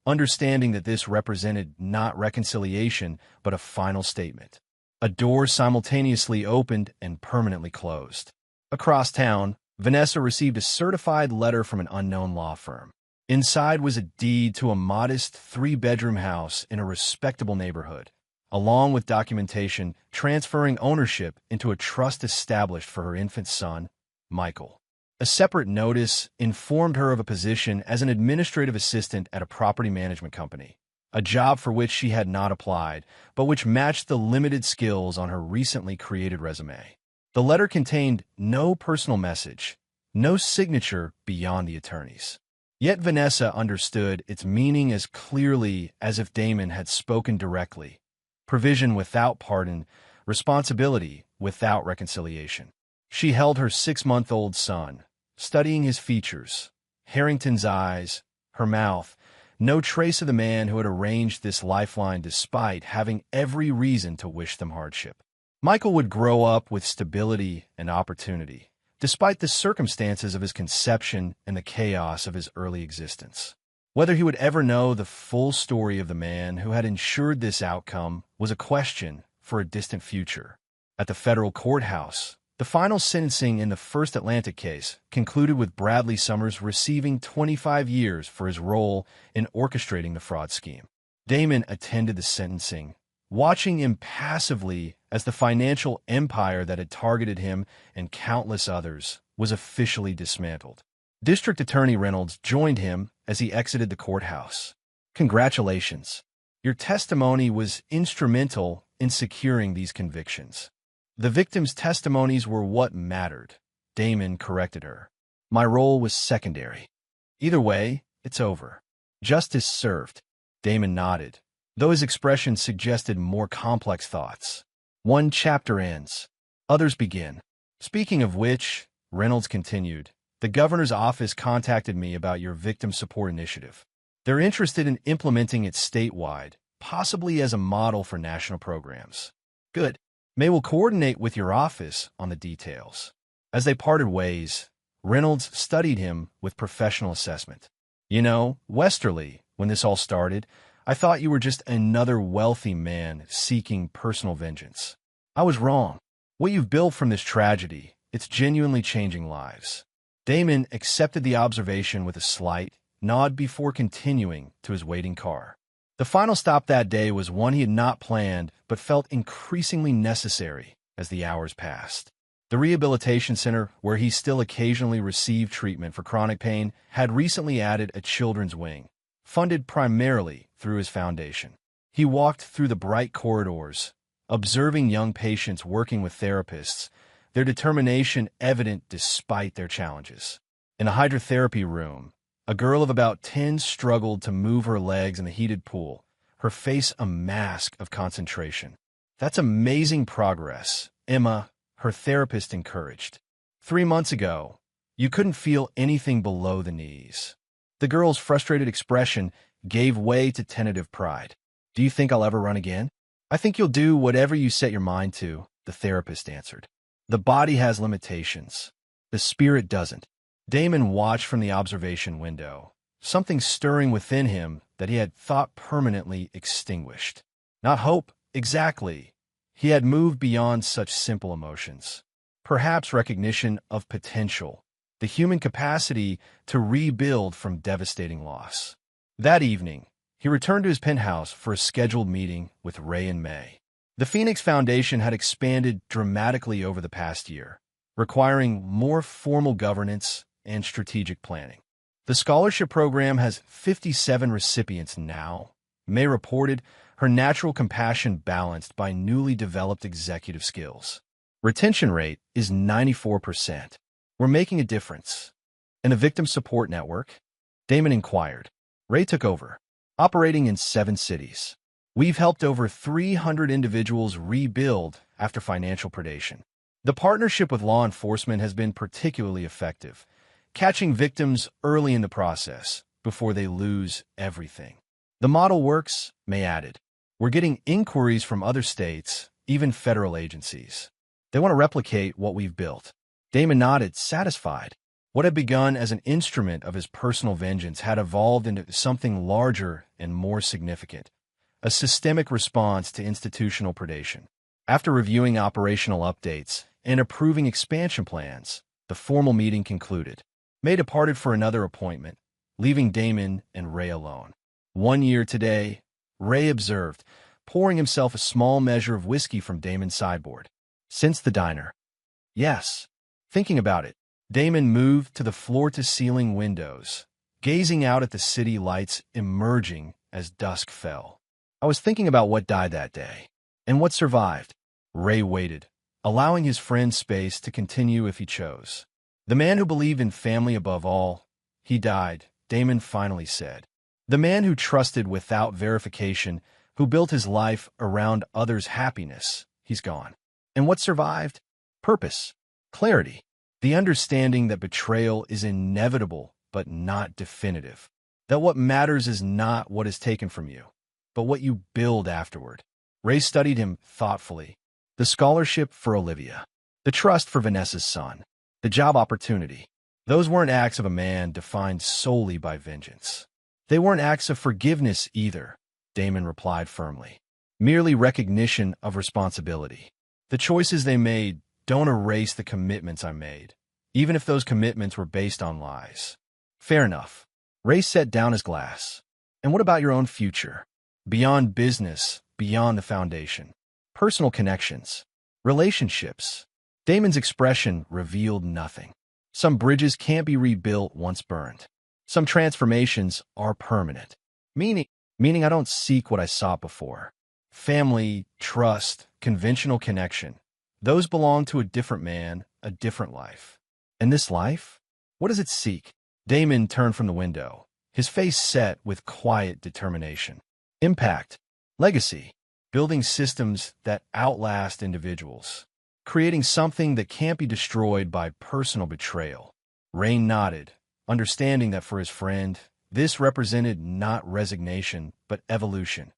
Speaker 1: understanding that this represented not reconciliation, but a final statement. A door simultaneously opened and permanently closed. Across town, Vanessa received a certified letter from an unknown law firm. Inside was a deed to a modest 3-bedroom house in a respectable neighborhood, along with documentation transferring ownership into a trust established for her infant son, Michael. A separate notice informed her of a position as an administrative assistant at a property management company, a job for which she had not applied, but which matched the limited skills on her recently created resume. The letter contained no personal message, no signature beyond the attorney's. Yet Vanessa understood its meaning as clearly as if Damon had spoken directly. Provision without pardon, responsibility without reconciliation. She held her 6-month-old son, studying his features, Harrington's eyes, her mouth, no trace of the man who had arranged this lifeline despite having every reason to wish them hardship. Michael would grow up with stability and opportunity, despite the circumstances of his conception and the chaos of his early existence. Whether he would ever know the full story of the man who had ensured this outcome was a question for a distant future. At the federal courthouse, the final sentencing in the First Atlanta case concluded with Bradley Summers receiving 25 years for his role in orchestrating the fraud scheme. Damon attended the sentencing, watching impassively as the financial empire that had targeted him and countless others was officially dismantled. District Attorney Reynolds joined him as he exited the courthouse. "Congratulations. Your testimony was instrumental in securing these convictions." The victims' testimonies were what mattered. Damon corrected her. My role was secondary. Either way, it's over. Justice served. Damon nodded, though his expression suggested more complex thoughts. One chapter ends. Others begin. Speaking of which, Reynolds continued, the governor's office contacted me about your victim support initiative. They're interested in implementing it statewide, possibly as a model for national programs. Good. May will coordinate with your office on the details. As they parted ways, Reynolds studied him with professional assessment. You know, Westerly, when this all started, I thought you were just another wealthy man seeking personal vengeance. I was wrong. What you've built from this tragedy, it's genuinely changing lives. Damon accepted the observation with a slight nod before continuing to his waiting car. The final stop that day was one he had not planned but felt increasingly necessary as the hours passed. The rehabilitation center, where he still occasionally received treatment for chronic pain, had recently added a children's wing, funded primarily through his foundation. He walked through the bright corridors, observing young patients working with therapists, their determination evident despite their challenges. In a hydrotherapy room, a girl of about 10 struggled to move her legs in the heated pool, her face a mask of concentration. That's amazing progress, Emma, her therapist encouraged. 3 months ago, you couldn't feel anything below the knees. The girl's frustrated expression gave way to tentative pride. Do you think I'll ever run again? I think you'll do whatever you set your mind to, the therapist answered. The body has limitations. The spirit doesn't. Damon watched from the observation window, something stirring within him that he had thought permanently extinguished. Not hope, exactly. He had moved beyond such simple emotions. Perhaps recognition of potential, the human capacity to rebuild from devastating loss. That evening, he returned to his penthouse for a scheduled meeting with Ray and May. The Phoenix Foundation had expanded dramatically over the past year, requiring more formal governance and strategic planning. The scholarship program has 57 recipients now, May reported, her natural compassion balanced by newly developed executive skills. Retention rate is 94%. We're making a difference. In a victim support network? Damon inquired. Ray took over, operating in 7 cities. We've helped over 300 individuals rebuild after financial predation. The partnership with law enforcement has been particularly effective, catching victims early in the process before they lose everything. The model works, May added. We're getting inquiries from other states, even federal agencies. They want to replicate what we've built. Damon nodded, satisfied. What had begun as an instrument of his personal vengeance had evolved into something larger and more significant, a systemic response to institutional predation. After reviewing operational updates and approving expansion plans, the formal meeting concluded. May departed for another appointment, leaving Damon and Ray alone. 1 year today, Ray observed, pouring himself a small measure of whiskey from Damon's sideboard. Since the diner. Yes. Thinking about it, Damon moved to the floor-to-ceiling windows, gazing out at the city lights emerging as dusk fell. I was thinking about what died that day, and what survived. Ray waited, allowing his friend space to continue if he chose. The man who believed in family above all, he died, Damon finally said. The man who trusted without verification, who built his life around others' happiness, he's gone. And what survived? Purpose, clarity, the understanding that betrayal is inevitable but not definitive, that what matters is not what is taken from you, but what you build afterward. Ray studied him thoughtfully. The scholarship for Olivia, the trust for Vanessa's son, the job opportunity. Those weren't acts of a man defined solely by vengeance. They weren't acts of forgiveness either, Damon replied firmly. Merely recognition of responsibility. The choices they made don't erase the commitments I made, even if those commitments were based on lies. Fair enough. Ray set down his glass. And what about your own future? Beyond business, beyond the foundation. Personal connections. Relationships. Damon's expression revealed nothing. Some bridges can't be rebuilt once burned. Some transformations are permanent. Meaning I don't seek what I sought before. Family, trust, conventional connection. Those belong to a different man, a different life. And this life? What does it seek? Damon turned from the window, his face set with quiet determination. Impact. Legacy. Building systems that outlast individuals. Creating something that can't be destroyed by personal betrayal. Rain nodded, understanding that for his friend, this represented not resignation, but evolution.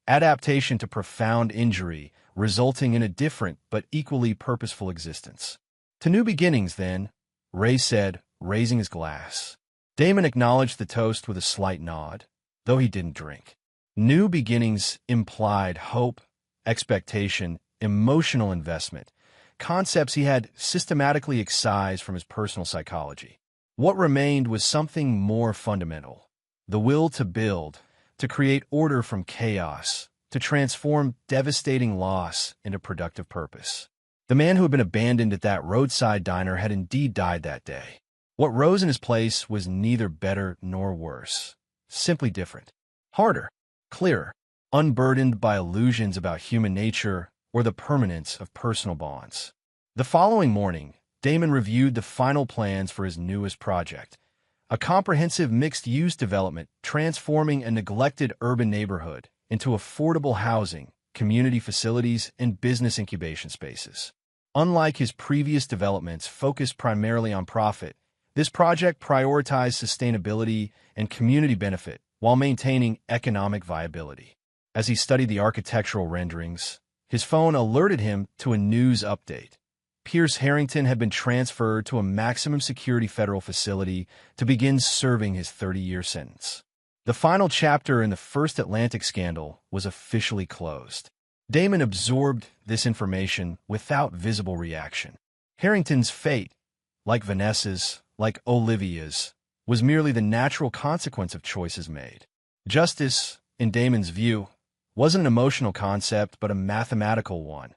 Speaker 1: Adaptation to profound injury, resulting in a different but equally purposeful existence. To new beginnings, then, Ray said, raising his glass. Damon acknowledged the toast with a slight nod, though he didn't drink. New beginnings implied hope, expectation, emotional investment, concepts he had systematically excised from his personal psychology. What remained was something more fundamental: the will to build, to create order from chaos, to transform devastating loss into productive purpose. The man who had been abandoned at that roadside diner had indeed died that day. What rose in his place was neither better nor worse, simply different. Harder, clearer, unburdened by illusions about human nature or the permanence of personal bonds. The following morning, Damon reviewed the final plans for his newest project, a comprehensive mixed-use development transforming a neglected urban neighborhood into affordable housing, community facilities, and business incubation spaces. Unlike his previous developments focused primarily on profit, this project prioritized sustainability and community benefit while maintaining economic viability. As he studied the architectural renderings, his phone alerted him to a news update. Pierce Harrington had been transferred to a maximum security federal facility to begin serving his 30-year sentence. The final chapter in the First Atlantic scandal was officially closed. Damon absorbed this information without visible reaction. Harrington's fate, like Vanessa's, like Olivia's, was merely the natural consequence of choices made. Justice, in Damon's view, wasn't an emotional concept but a mathematical one.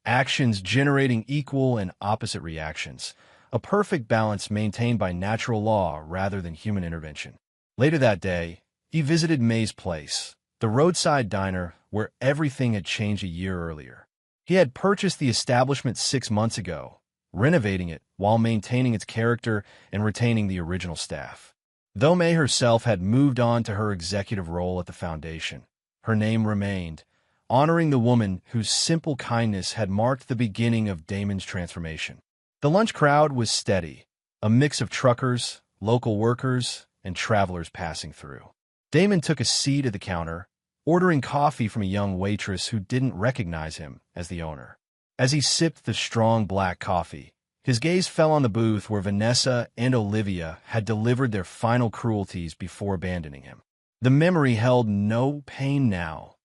Speaker 1: Actions generating equal and opposite reactions, a perfect balance maintained by natural law rather than human intervention. Later that day, he visited May's place, the roadside diner where everything had changed a year earlier. He had purchased the establishment 6 months ago, renovating it while maintaining its character and retaining the original staff. Though May herself had moved on to her executive role at the foundation, her name remained, honoring the woman whose simple kindness had marked the beginning of Damon's transformation. The lunch crowd was steady, a mix of truckers, local workers, and travelers passing through. Damon took a seat at the counter, ordering coffee from a young waitress who didn't recognize him as the owner. As he sipped the strong black coffee, his gaze fell on the booth where Vanessa and Olivia had delivered their final cruelties before abandoning him. The memory held no pain now,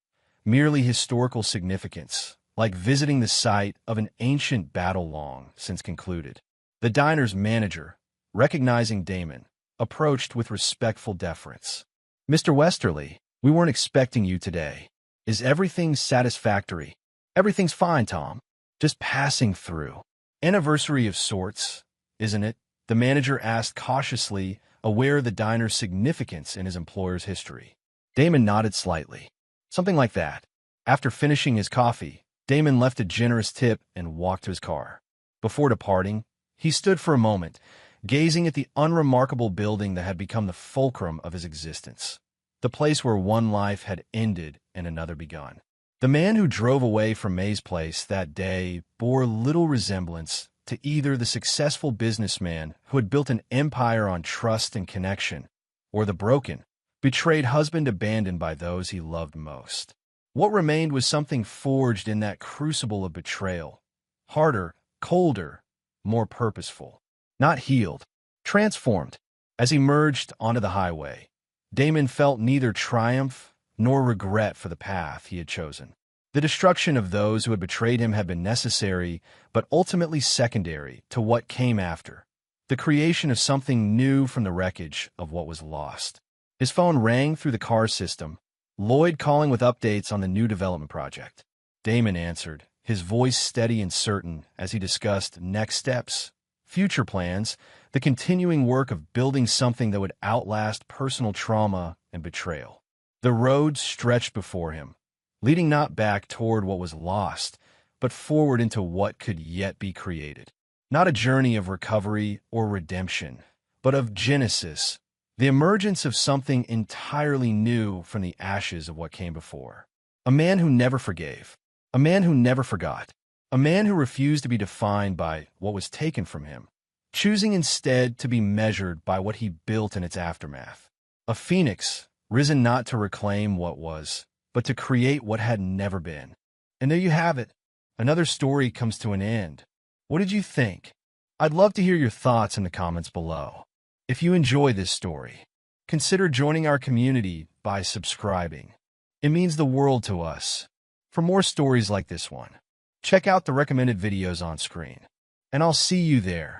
Speaker 1: merely historical significance, like visiting the site of an ancient battle long since concluded. The diner's manager, recognizing Damon, approached with respectful deference. "Mr. Westerly, we weren't expecting you today. Is everything satisfactory?" "Everything's fine, Tom. Just passing through." "Anniversary of sorts, isn't it?" the manager asked cautiously, aware of the diner's significance in his employer's history. Damon nodded slightly. "Something like that." After finishing his coffee, Damon left a generous tip and walked to his car. Before departing, he stood for a moment, gazing at the unremarkable building that had become the fulcrum of his existence, the place where one life had ended and another begun. The man who drove away from May's place that day bore little resemblance to either the successful businessman who had built an empire on trust and connection, or the broken, betrayed husband abandoned by those he loved most. What remained was something forged in that crucible of betrayal, harder, colder, more purposeful. Not healed, transformed. As he merged onto the highway, Damon felt neither triumph nor regret for the path he had chosen. The destruction of those who had betrayed him had been necessary, but ultimately secondary to what came after, the creation of something new from the wreckage of what was lost. His phone rang through the car system, Lloyd calling with updates on the new development project. Damon answered, his voice steady and certain as he discussed next steps, future plans, the continuing work of building something that would outlast personal trauma and betrayal. The road stretched before him, leading not back toward what was lost, but forward into what could yet be created. Not a journey of recovery or redemption, but of genesis, the emergence of something entirely new from the ashes of what came before. A man who never forgave, a man who never forgot, a man who refused to be defined by what was taken from him, choosing instead to be measured by what he built in its aftermath. A phoenix, risen not to reclaim what was, but to create what had never been. And there you have it. Another story comes to an end. What did you think? I'd love to hear your thoughts in the comments below. If you enjoy this story, consider joining our community by subscribing. It means the world to us. For more stories like this one, check out the recommended videos on screen. And I'll see you there.